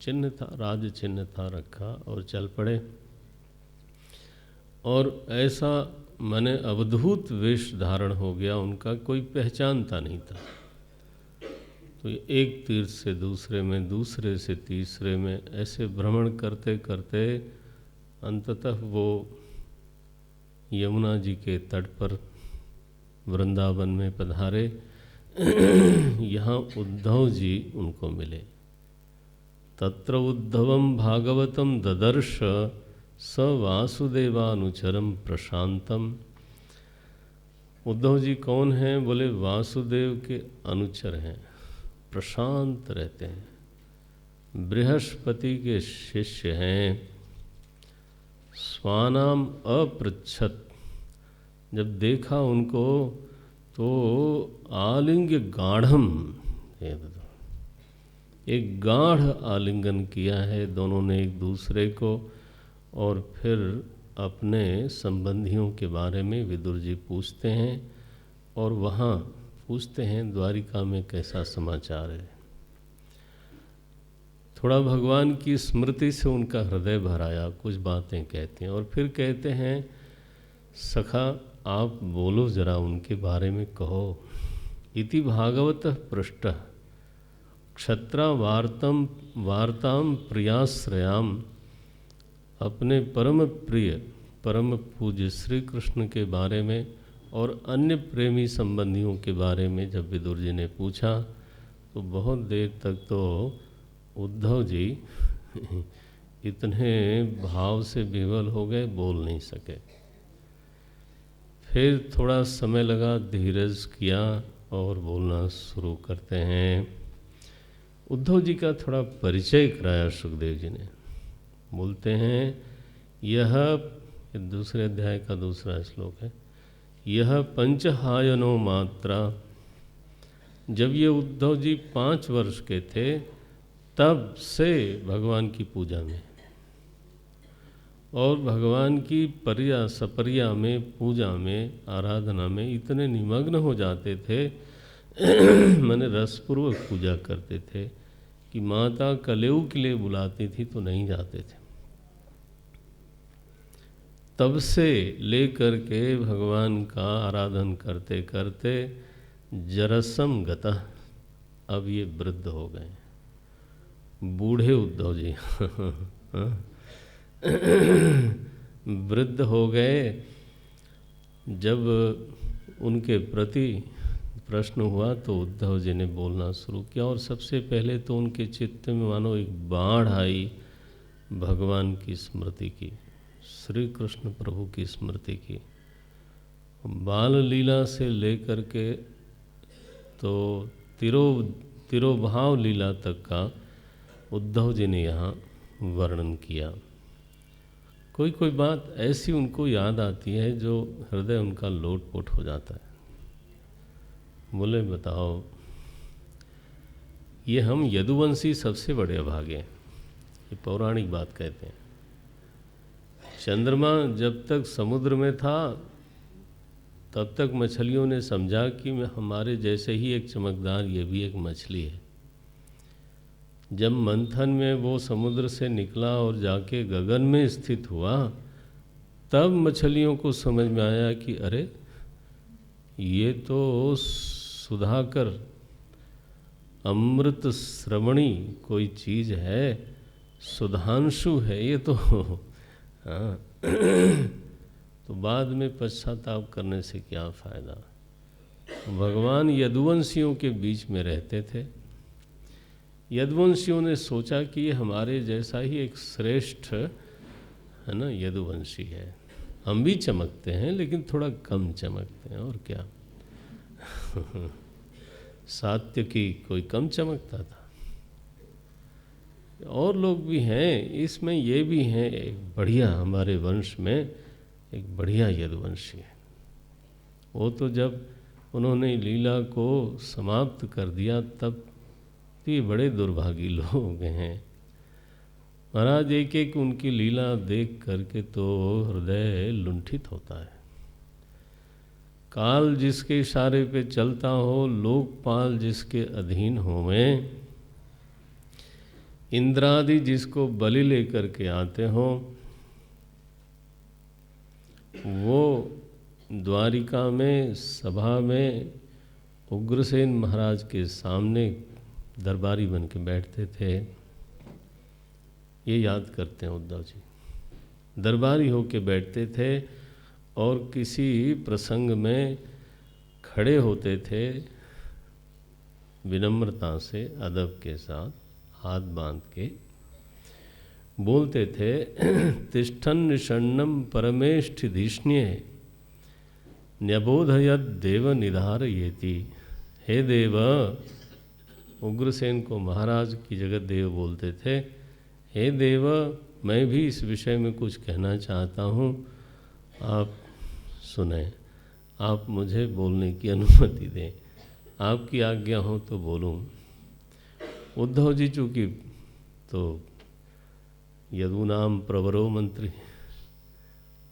चिन्ह था, राज चिन्ह था, रखा और चल पड़े। और ऐसा माने अवधूत वेश धारण हो गया उनका, कोई पहचानता नहीं था। तो एक तीर्थ से दूसरे में, दूसरे से तीसरे में ऐसे भ्रमण करते करते अंततः वो यमुना जी के तट पर वृंदावन में पधारे। यहाँ उद्धव जी उनको मिले। तत्र उद्धवम भागवतम ददर्श स वासुदेवानुचरम प्रशांतम। उद्धव जी कौन हैं? बोले वासुदेव के अनुचर हैं, प्रशांत रहते हैं, बृहस्पति के शिष्य हैं। स्वानाम अपृच्छत, जब देखा उनको तो आलिंग्य गाढ़म, एक गाढ़ आलिंगन किया है दोनों ने एक दूसरे को। और फिर अपने संबंधियों के बारे में विदुर जी पूछते हैं, और वहाँ पूछते हैं द्वारिका में कैसा समाचार है। थोड़ा भगवान की स्मृति से उनका हृदय भर आया, कुछ बातें कहते हैं और फिर कहते हैं सखा आप बोलो जरा उनके बारे में कहो। इति भागवत पृष्ठ क्षत्रा वार्ताम प्रियाश्रयाम। अपने परम प्रिय परम पूज्य श्री कृष्ण के बारे में और अन्य प्रेमी संबंधियों के बारे में जब विदुर जी ने पूछा तो बहुत देर तक तो उद्धव जी इतने भाव से विह्वल हो गए, बोल नहीं सके। फिर थोड़ा समय लगा, धीरज किया और बोलना शुरू करते हैं। उद्धव जी का थोड़ा परिचय कराया सुखदेव जी ने। बोलते हैं यह दूसरे अध्याय का दूसरा श्लोक है, यह पंचहायनो मात्रा। जब ये उद्धव जी 5 वर्ष के थे तब से भगवान की पूजा में और भगवान की पर्या सपर्या में, पूजा में, आराधना में इतने निमग्न हो जाते थे मैंने रसपूर्वक पूजा करते थे कि माता कलेऊ के लिए बुलाती थी तो नहीं जाते थे। तब से लेकर के भगवान का आराधन करते करते जरसम गतः, अब ये वृद्ध हो गए, बूढ़े उद्धव जी वृद्ध हो गए। जब उनके प्रति प्रश्न हुआ तो उद्धव जी ने बोलना शुरू किया और सबसे पहले तो उनके चित्त में मानो एक बाढ़ आई भगवान की स्मृति की, श्री कृष्ण प्रभु की स्मृति की। बाल लीला से लेकर के तो तिरोभाव लीला तक का उद्धव जी ने यहाँ वर्णन किया। कोई कोई बात ऐसी उनको याद आती है जो हृदय उनका लोटपोट हो जाता है। बोले बताओ, ये हम यदुवंशी सबसे बड़े अभागे हैं, ये पौराणिक बात कहते हैं। चंद्रमा जब तक समुद्र में था तब तक मछलियों ने समझा कि हमारे जैसे ही एक चमकदार ये भी एक मछली है। जब मंथन में वो समुद्र से निकला और जाके गगन में स्थित हुआ तब मछलियों को समझ में आया कि अरे ये तो सुधाकर अमृत श्रवणी कोई चीज़ है, सुधांशु है ये तो। हाँ तो बाद में पश्चाताप करने से क्या फ़ायदा। भगवान यदुवंशियों के बीच में रहते थे, यदुवंशियों ने सोचा कि ये हमारे जैसा ही एक श्रेष्ठ है ना यदुवंशी है, हम भी चमकते हैं लेकिन थोड़ा कम चमकते हैं, और क्या। सात्यकी कोई कम चमकता था, और लोग भी हैं इसमें, ये भी हैं एक बढ़िया, हमारे वंश में एक बढ़िया यदुवंशी है। वो तो जब उन्होंने लीला को समाप्त कर दिया तब तो ये बड़े दुर्भागी लोग हैं महाराज। एक एक उनकी लीला देख करके तो हृदय लुंठित होता है। काल जिसके इशारे पे चलता हो, लोकपाल जिसके अधीन होवें, इंद्रादि जिसको बलि लेकर के आते हो, वो द्वारिका में सभा में उग्रसेन महाराज के सामने दरबारी बन के बैठते थे। ये याद करते हैं उद्धव जी, दरबारी होके बैठते थे और किसी प्रसंग में खड़े होते थे विनम्रता से, अदब के साथ, हाथ बांध के बोलते थे, तिष्ठन् निषण्णं परमेष्ठिधिष्ण्ये न्यबोधयद देव निधारयेति। हे देव, उग्रसेन को महाराज की जगह देव बोलते थे। हे देव, मैं भी इस विषय में कुछ कहना चाहता हूँ, आप सुने, आप मुझे बोलने की अनुमति दें, आपकी आज्ञा हो तो बोलूँ। उद्धव जी चूँकि तो यदुनाम प्रवरो मंत्री,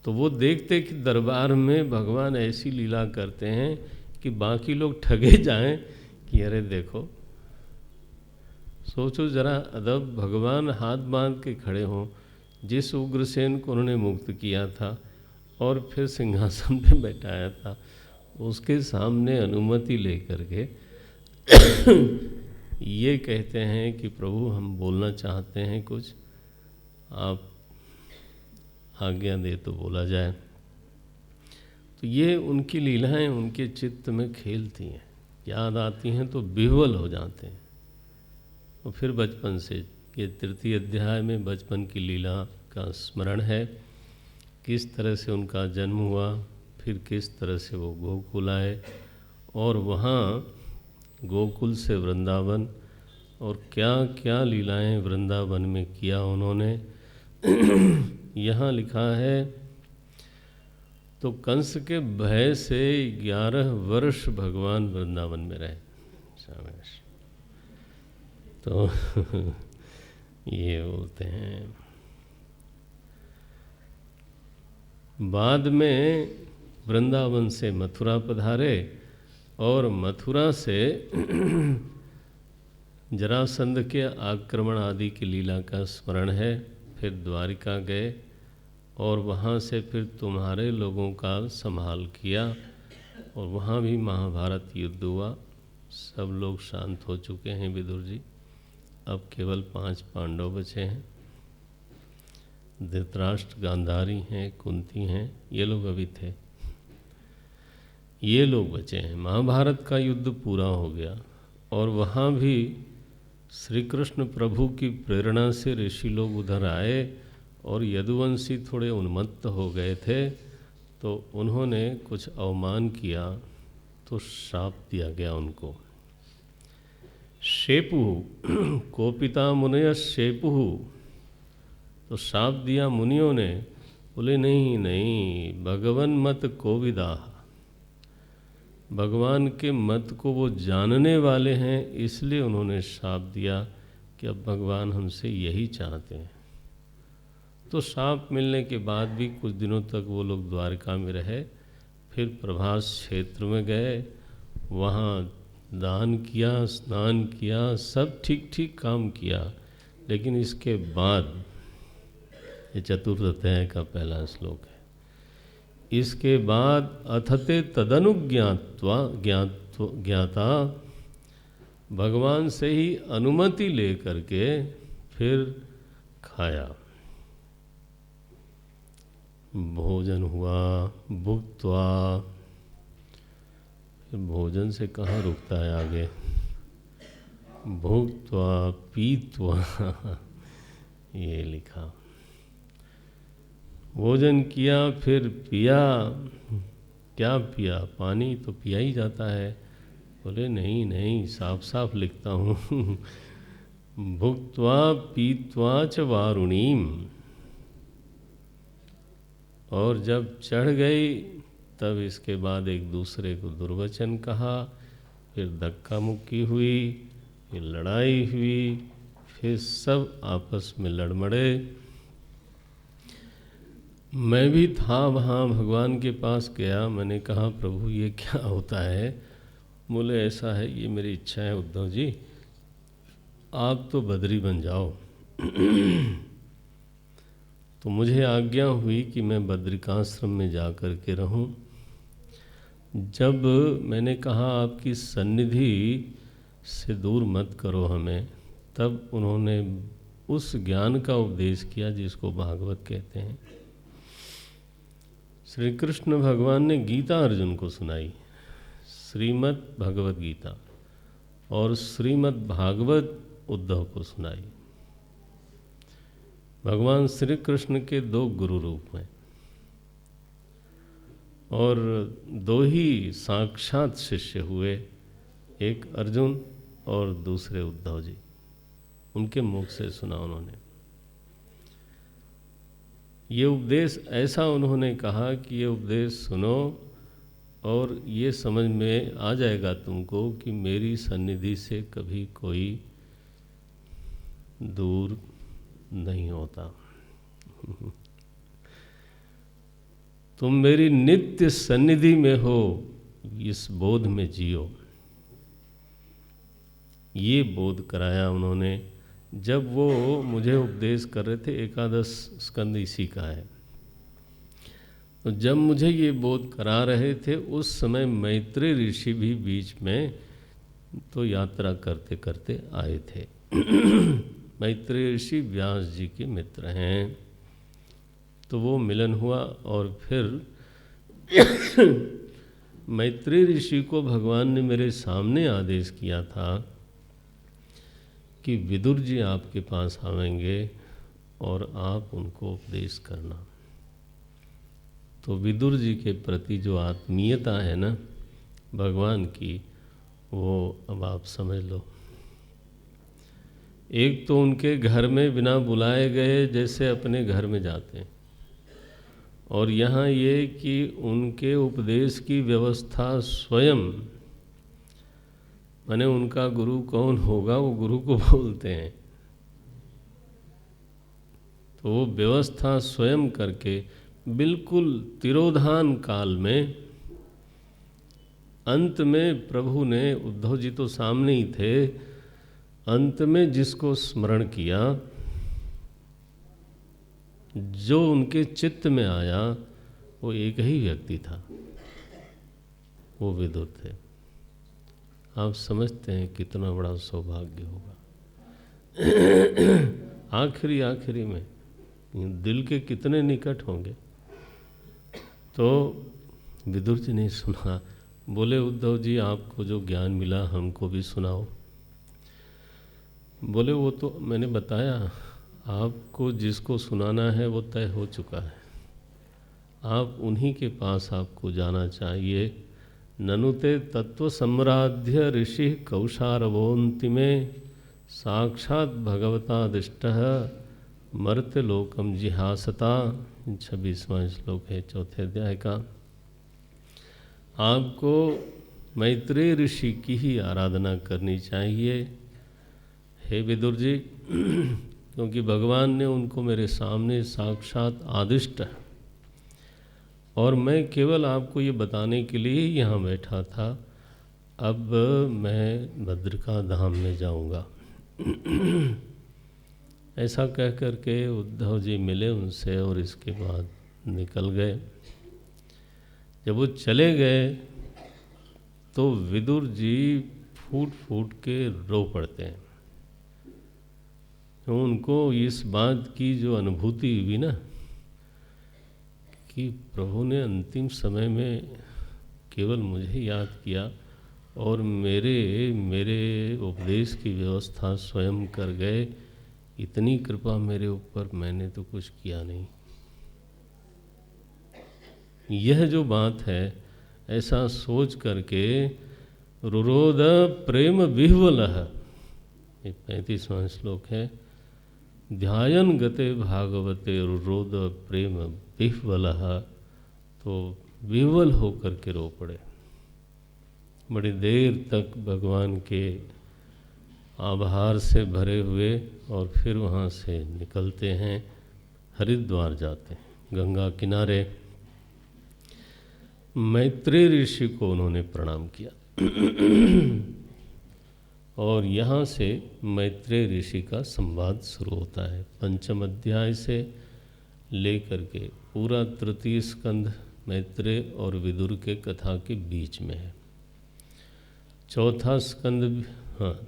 तो वो देखते कि दरबार में भगवान ऐसी लीला करते हैं कि बाकी लोग ठगे जाएं कि अरे देखो, सोचो जरा अदब, भगवान हाथ बांध के खड़े हों, जिस उग्रसेन को उन्होंने मुक्त किया था और फिर सिंहासन पे बैठाया था, उसके सामने अनुमति लेकर के ये कहते हैं कि प्रभु हम बोलना चाहते हैं कुछ, आप आज्ञा दे तो बोला जाए। तो ये उनकी लीलाएं उनके चित्त में खेलती हैं, याद आती हैं तो विह्वल हो जाते हैं। और फिर बचपन से, ये तृतीय अध्याय में बचपन की लीला का स्मरण है, किस तरह से उनका जन्म हुआ, फिर किस तरह से वो गोकुल आए और वहाँ गोकुल से वृंदावन, और क्या क्या लीलाएं वृंदावन में किया उन्होंने। यहाँ लिखा है, तो कंस के भय से 11 वर्ष भगवान वृंदावन में रहे। शाबाश। तो ये बोलते हैं, बाद में वृंदावन से मथुरा पधारे और मथुरा से जरासंध के आक्रमण आदि की लीला का स्मरण है। फिर द्वारिका गए और वहाँ से फिर तुम्हारे लोगों का संभाल किया और वहाँ भी महाभारत युद्ध हुआ। सब लोग शांत हो चुके हैं विदुर जी, अब केवल 5 पांडव बचे हैं। धृतराष्ट्र, गांधारी हैं, कुंती हैं, ये लोग अभी थे, ये लोग बचे हैं। महाभारत का युद्ध पूरा हो गया और वहाँ भी श्री कृष्ण प्रभु की प्रेरणा से ऋषि लोग उधर आए और यदुवंशी थोड़े उन्मत्त हो गए थे, तो उन्होंने कुछ अवमान किया तो श्राप दिया गया उनको। शेपु कोपिता मुनय शेपु, तो श्राप दिया मुनियों ने, बोले नहीं नहीं, भगवन मत कोविदा, भगवान के मत को वो जानने वाले हैं, इसलिए उन्होंने श्राप दिया कि अब भगवान हमसे यही चाहते हैं। तो श्राप मिलने के बाद भी कुछ दिनों तक वो लोग द्वारका में रहे, फिर प्रभास क्षेत्र में गए, वहाँ दान किया, स्नान किया, सब ठीक ठीक काम किया। लेकिन इसके बाद, ये चतुर्थ अध्याय का पहला श्लोक है, इसके बाद अथते तदनुज्ञात्वा ज्ञाता, भगवान से ही अनुमति ले करके फिर खाया, भोजन हुआ, भुक्त्वा। भोजन से कहाँ रुकता है आगे, भुक्त्वा पीत्वा ये लिखा। भोजन किया फिर पिया। क्या पिया? पानी तो पिया ही जाता है। बोले नहीं नहीं, साफ साफ लिखता हूँ भुक्त्वा पीत्वा च वारुणीम। और जब चढ़ गई तब इसके बाद एक दूसरे को दुर्वचन कहा, फिर धक्का मुक्की हुई, फिर लड़ाई हुई, फिर सब आपस में लड़मड़े। मैं भी था वहाँ, भगवान के पास गया। मैंने कहा प्रभु ये क्या होता है? बोले ऐसा है, ये मेरी इच्छा है उद्धव जी, आप तो बद्री बन जाओ तो मुझे आज्ञा हुई कि मैं बद्रिकाश्रम में जा कर के रहूं। जब मैंने कहा आपकी सन्निधि से दूर मत करो हमें, तब उन्होंने उस ज्ञान का उपदेश किया जिसको भागवत कहते हैं। श्री कृष्ण भगवान ने गीता अर्जुन को सुनाई, श्रीमद् भगवत गीता, और श्रीमद् भागवत उद्धव को सुनाई। भगवान श्री कृष्ण के दो गुरु रूप हैं और दो ही साक्षात शिष्य हुए, एक अर्जुन और दूसरे उद्धव जी। उनके मुख से सुना उन्होंने। ये उपदेश ऐसा उन्होंने कहा कि ये उपदेश सुनो और ये समझ में आ जाएगा तुमको कि मेरी सन्निधि से कभी कोई दूर नहीं होता तुम मेरी नित्य सन्निधि में हो, इस बोध में जियो। ये बोध कराया उन्होंने जब वो मुझे उपदेश कर रहे थे। एकादश स्कंद इसी का है। तो जब मुझे ये बोध करा रहे थे उस समय मैत्रेय ऋषि भी बीच में तो यात्रा करते करते आए थे मैत्रेय ऋषि व्यास जी के मित्र हैं। तो वो मिलन हुआ और फिर मैत्रेय ऋषि को भगवान ने मेरे सामने आदेश किया था कि विदुर जी आपके पास आवेंगे और आप उनको उपदेश करना। तो विदुर जी के प्रति जो आत्मीयता है ना भगवान की, वो अब आप समझ लो। एक तो उनके घर में बिना बुलाए गए जैसे अपने घर में जाते हैं, और यहाँ ये कि उनके उपदेश की व्यवस्था स्वयं, माने उनका गुरु कौन होगा वो गुरु को बोलते हैं, तो वो व्यवस्था स्वयं करके बिल्कुल तिरोधान काल में अंत में प्रभु ने, उद्धव जी तो सामने ही थे, अंत में जिसको स्मरण किया, जो उनके चित्त में आया, वो एक ही व्यक्ति था, वो विदुर थे। आप समझते हैं कितना बड़ा सौभाग्य होगा आखिरी में दिल के कितने निकट होंगे। तो विदुर जी ने सुना, बोले उद्धव जी आपको जो ज्ञान मिला हमको भी सुनाओ। बोले वो तो मैंने बताया, आपको जिसको सुनाना है वो तय हो चुका है, आप उन्हीं के पास आपको जाना चाहिए। ननुते तत्व सम्राध्य ऋषि कौशारवोन्तिमे साक्षात भगवतादिष्टः मर्त्य लोकम जिहासता। 26वां श्लोक है चौथे अध्याय का। आपको मैत्रेय ऋषि की ही आराधना करनी चाहिए हे विदुर जी क्योंकि भगवान ने उनको मेरे सामने साक्षात आदिष्ट है और मैं केवल आपको ये बताने के लिए ही यहाँ बैठा था। अब मैं भद्रिका धाम में जाऊँगा ऐसा कह कर के उद्धव जी मिले उनसे और इसके बाद निकल गए। जब वो चले गए तो विदुर जी फूट फूट के रो पड़ते हैं। तो उनको इस बात की जो अनुभूति हुई ना कि प्रभु ने अंतिम समय में केवल मुझे याद किया और मेरे मेरे उपदेश की व्यवस्था स्वयं कर गए। इतनी कृपा मेरे ऊपर, मैंने तो कुछ किया नहीं। यह जो बात है, ऐसा सोच करके रुरोद प्रेम विह्वलः, ये 35वां श्लोक है। ध्यायन गते भागवते रुरोद प्रेम विह्वलः, तो विह्वल होकर के रो पड़े। बड़ी देर तक भगवान के आभार से भरे हुए, और फिर वहाँ से निकलते हैं, हरिद्वार जाते हैं। गंगा किनारे मैत्रेय ऋषि को उन्होंने प्रणाम किया और यहाँ से मैत्रेय ऋषि का संवाद शुरू होता है। 5वें अध्याय से लेकर के पूरा 3 स्कंध मैत्रेय और विदुर के कथा के बीच में है। 4था स्कंद, हाँ,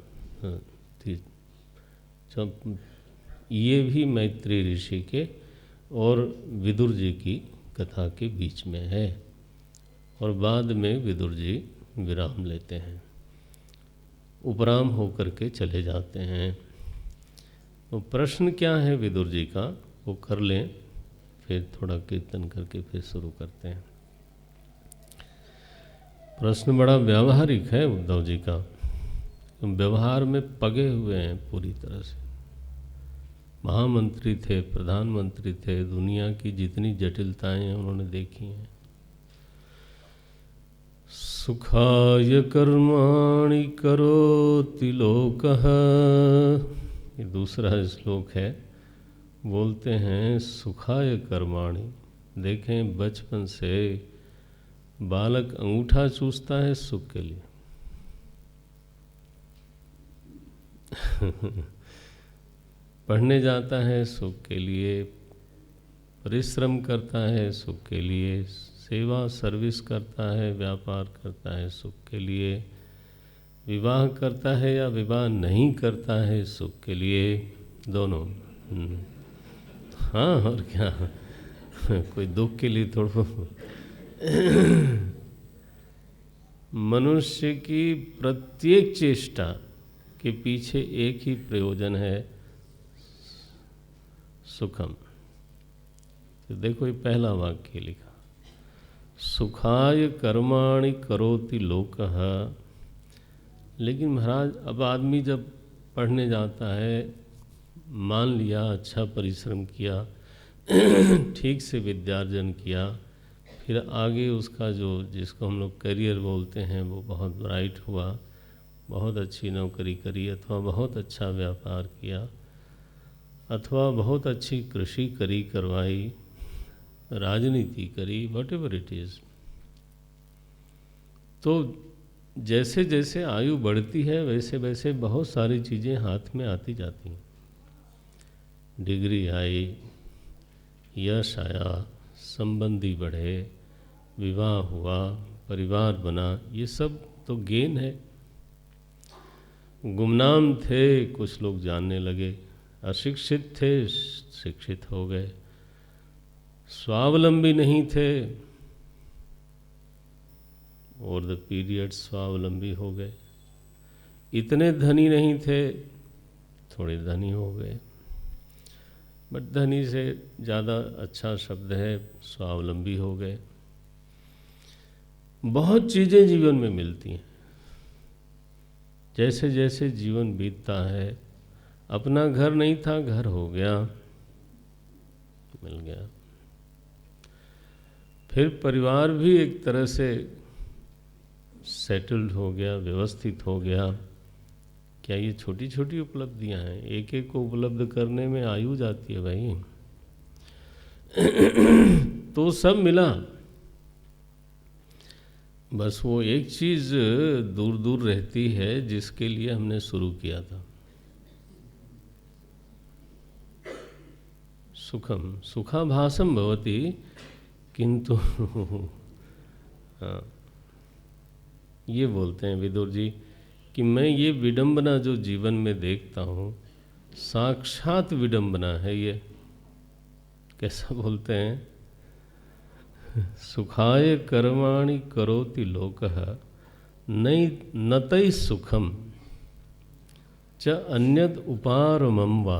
ये भी मैत्रेय ऋषि के और विदुर जी की कथा के बीच में है, और बाद में विदुर जी विराम लेते हैं, उपराम होकर के चले जाते हैं। तो प्रश्न क्या है विदुर जी का, वो कर लें, फिर थोड़ा कीर्तन करके फिर शुरू करते हैं। प्रश्न बड़ा व्यावहारिक है उद्धव जी का, व्यवहार में पगे हुए हैं पूरी तरह से। महामंत्री थे, प्रधानमंत्री थे, दुनिया की जितनी जटिलताएं हैं उन्होंने देखी हैं। सुखाय कर्माणि करोति लोकः, ये दूसरा श्लोक है। बोलते हैं सुखाय कर्माणि। देखें, बचपन से बालक अंगूठा चूसता है सुख के लिए पढ़ने जाता है सुख के लिए, परिश्रम करता है सुख के लिए, सेवा सर्विस करता है, व्यापार करता है सुख के लिए, विवाह करता है या विवाह नहीं करता है सुख के लिए, दोनों। हाँ, और क्या कोई दुख के लिए थोड़ा। मनुष्य की प्रत्येक चेष्टा के पीछे एक ही प्रयोजन है, सुखम। तो देखो, ये पहला वाक्य लिखा, सुखाय कर्माणि करोति लोकः। लेकिन महाराज, अब आदमी जब पढ़ने जाता है, मान लिया अच्छा परिश्रम किया, ठीक से विद्यार्जन किया, फिर आगे उसका जो, जिसको हम लोग करियर बोलते हैं, वो बहुत ब्राइट हुआ, बहुत अच्छी नौकरी करी, अथवा बहुत अच्छा व्यापार किया, अथवा बहुत अच्छी कृषि करी, करवाई, राजनीति करी, वट एवर इट इज़। तो जैसे जैसे आयु बढ़ती है, वैसे वैसे बहुत सारी चीज़ें हाथ में आती जाती हैं। डिग्री आई, यश आया, संबंधी बढ़े, विवाह हुआ, परिवार बना, ये सब तो गेन है। गुमनाम थे, कुछ लोग जानने लगे, अशिक्षित थे, शिक्षित हो गए, स्वावलंबी नहीं थे, और द पीरियड स्वावलंबी हो गए, इतने धनी नहीं थे, थोड़े धनी हो गए। बट धनी से ज़्यादा अच्छा शब्द है, स्वावलंबी हो गए। बहुत चीज़ें जीवन में मिलती हैं, जैसे जैसे जीवन बीतता है। अपना घर नहीं था, घर हो गया, मिल गया। फिर परिवार भी एक तरह से सेटल्ड हो गया, व्यवस्थित हो गया। क्या ये छोटी छोटी उपलब्धियां हैं? एक एक को उपलब्ध करने में आयु जाती है भाई। तो सब मिला, बस वो एक चीज़ दूर दूर रहती है जिसके लिए हमने शुरू किया था। सुखम सुखाभासम भवति, किंतु हाँ, ये बोलते हैं विदुर जी कि मैं ये विडंबना जो जीवन में देखता हूँ, साक्षात विडंबना है ये। कैसा बोलते हैं? सुखाय कर्माणि करोति लोकः नतै सुखम च अन्यद उपारमम वा,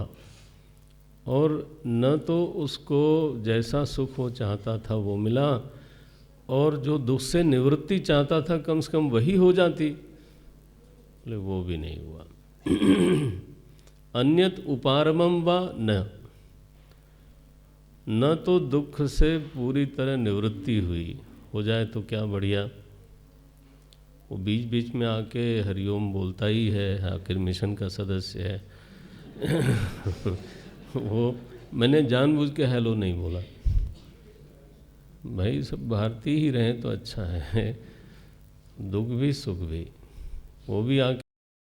और न तो उसको जैसा सुख वो चाहता था वो मिला, और जो दुख से निवृत्ति चाहता था कम से कम वही हो जाती, बोले वो भी नहीं हुआ। अन्यत उपारमम वा न तो दुख से पूरी तरह निवृत्ति हुई, हो जाए तो क्या बढ़िया, वो बीच बीच में आके हरिओम बोलता ही है, आखिर मिशन का सदस्य है। वो मैंने जानबूझ के हेलो नहीं बोला, भाई सब भारतीय ही रहें तो अच्छा है, दुख भी सुख भी, वो भी आके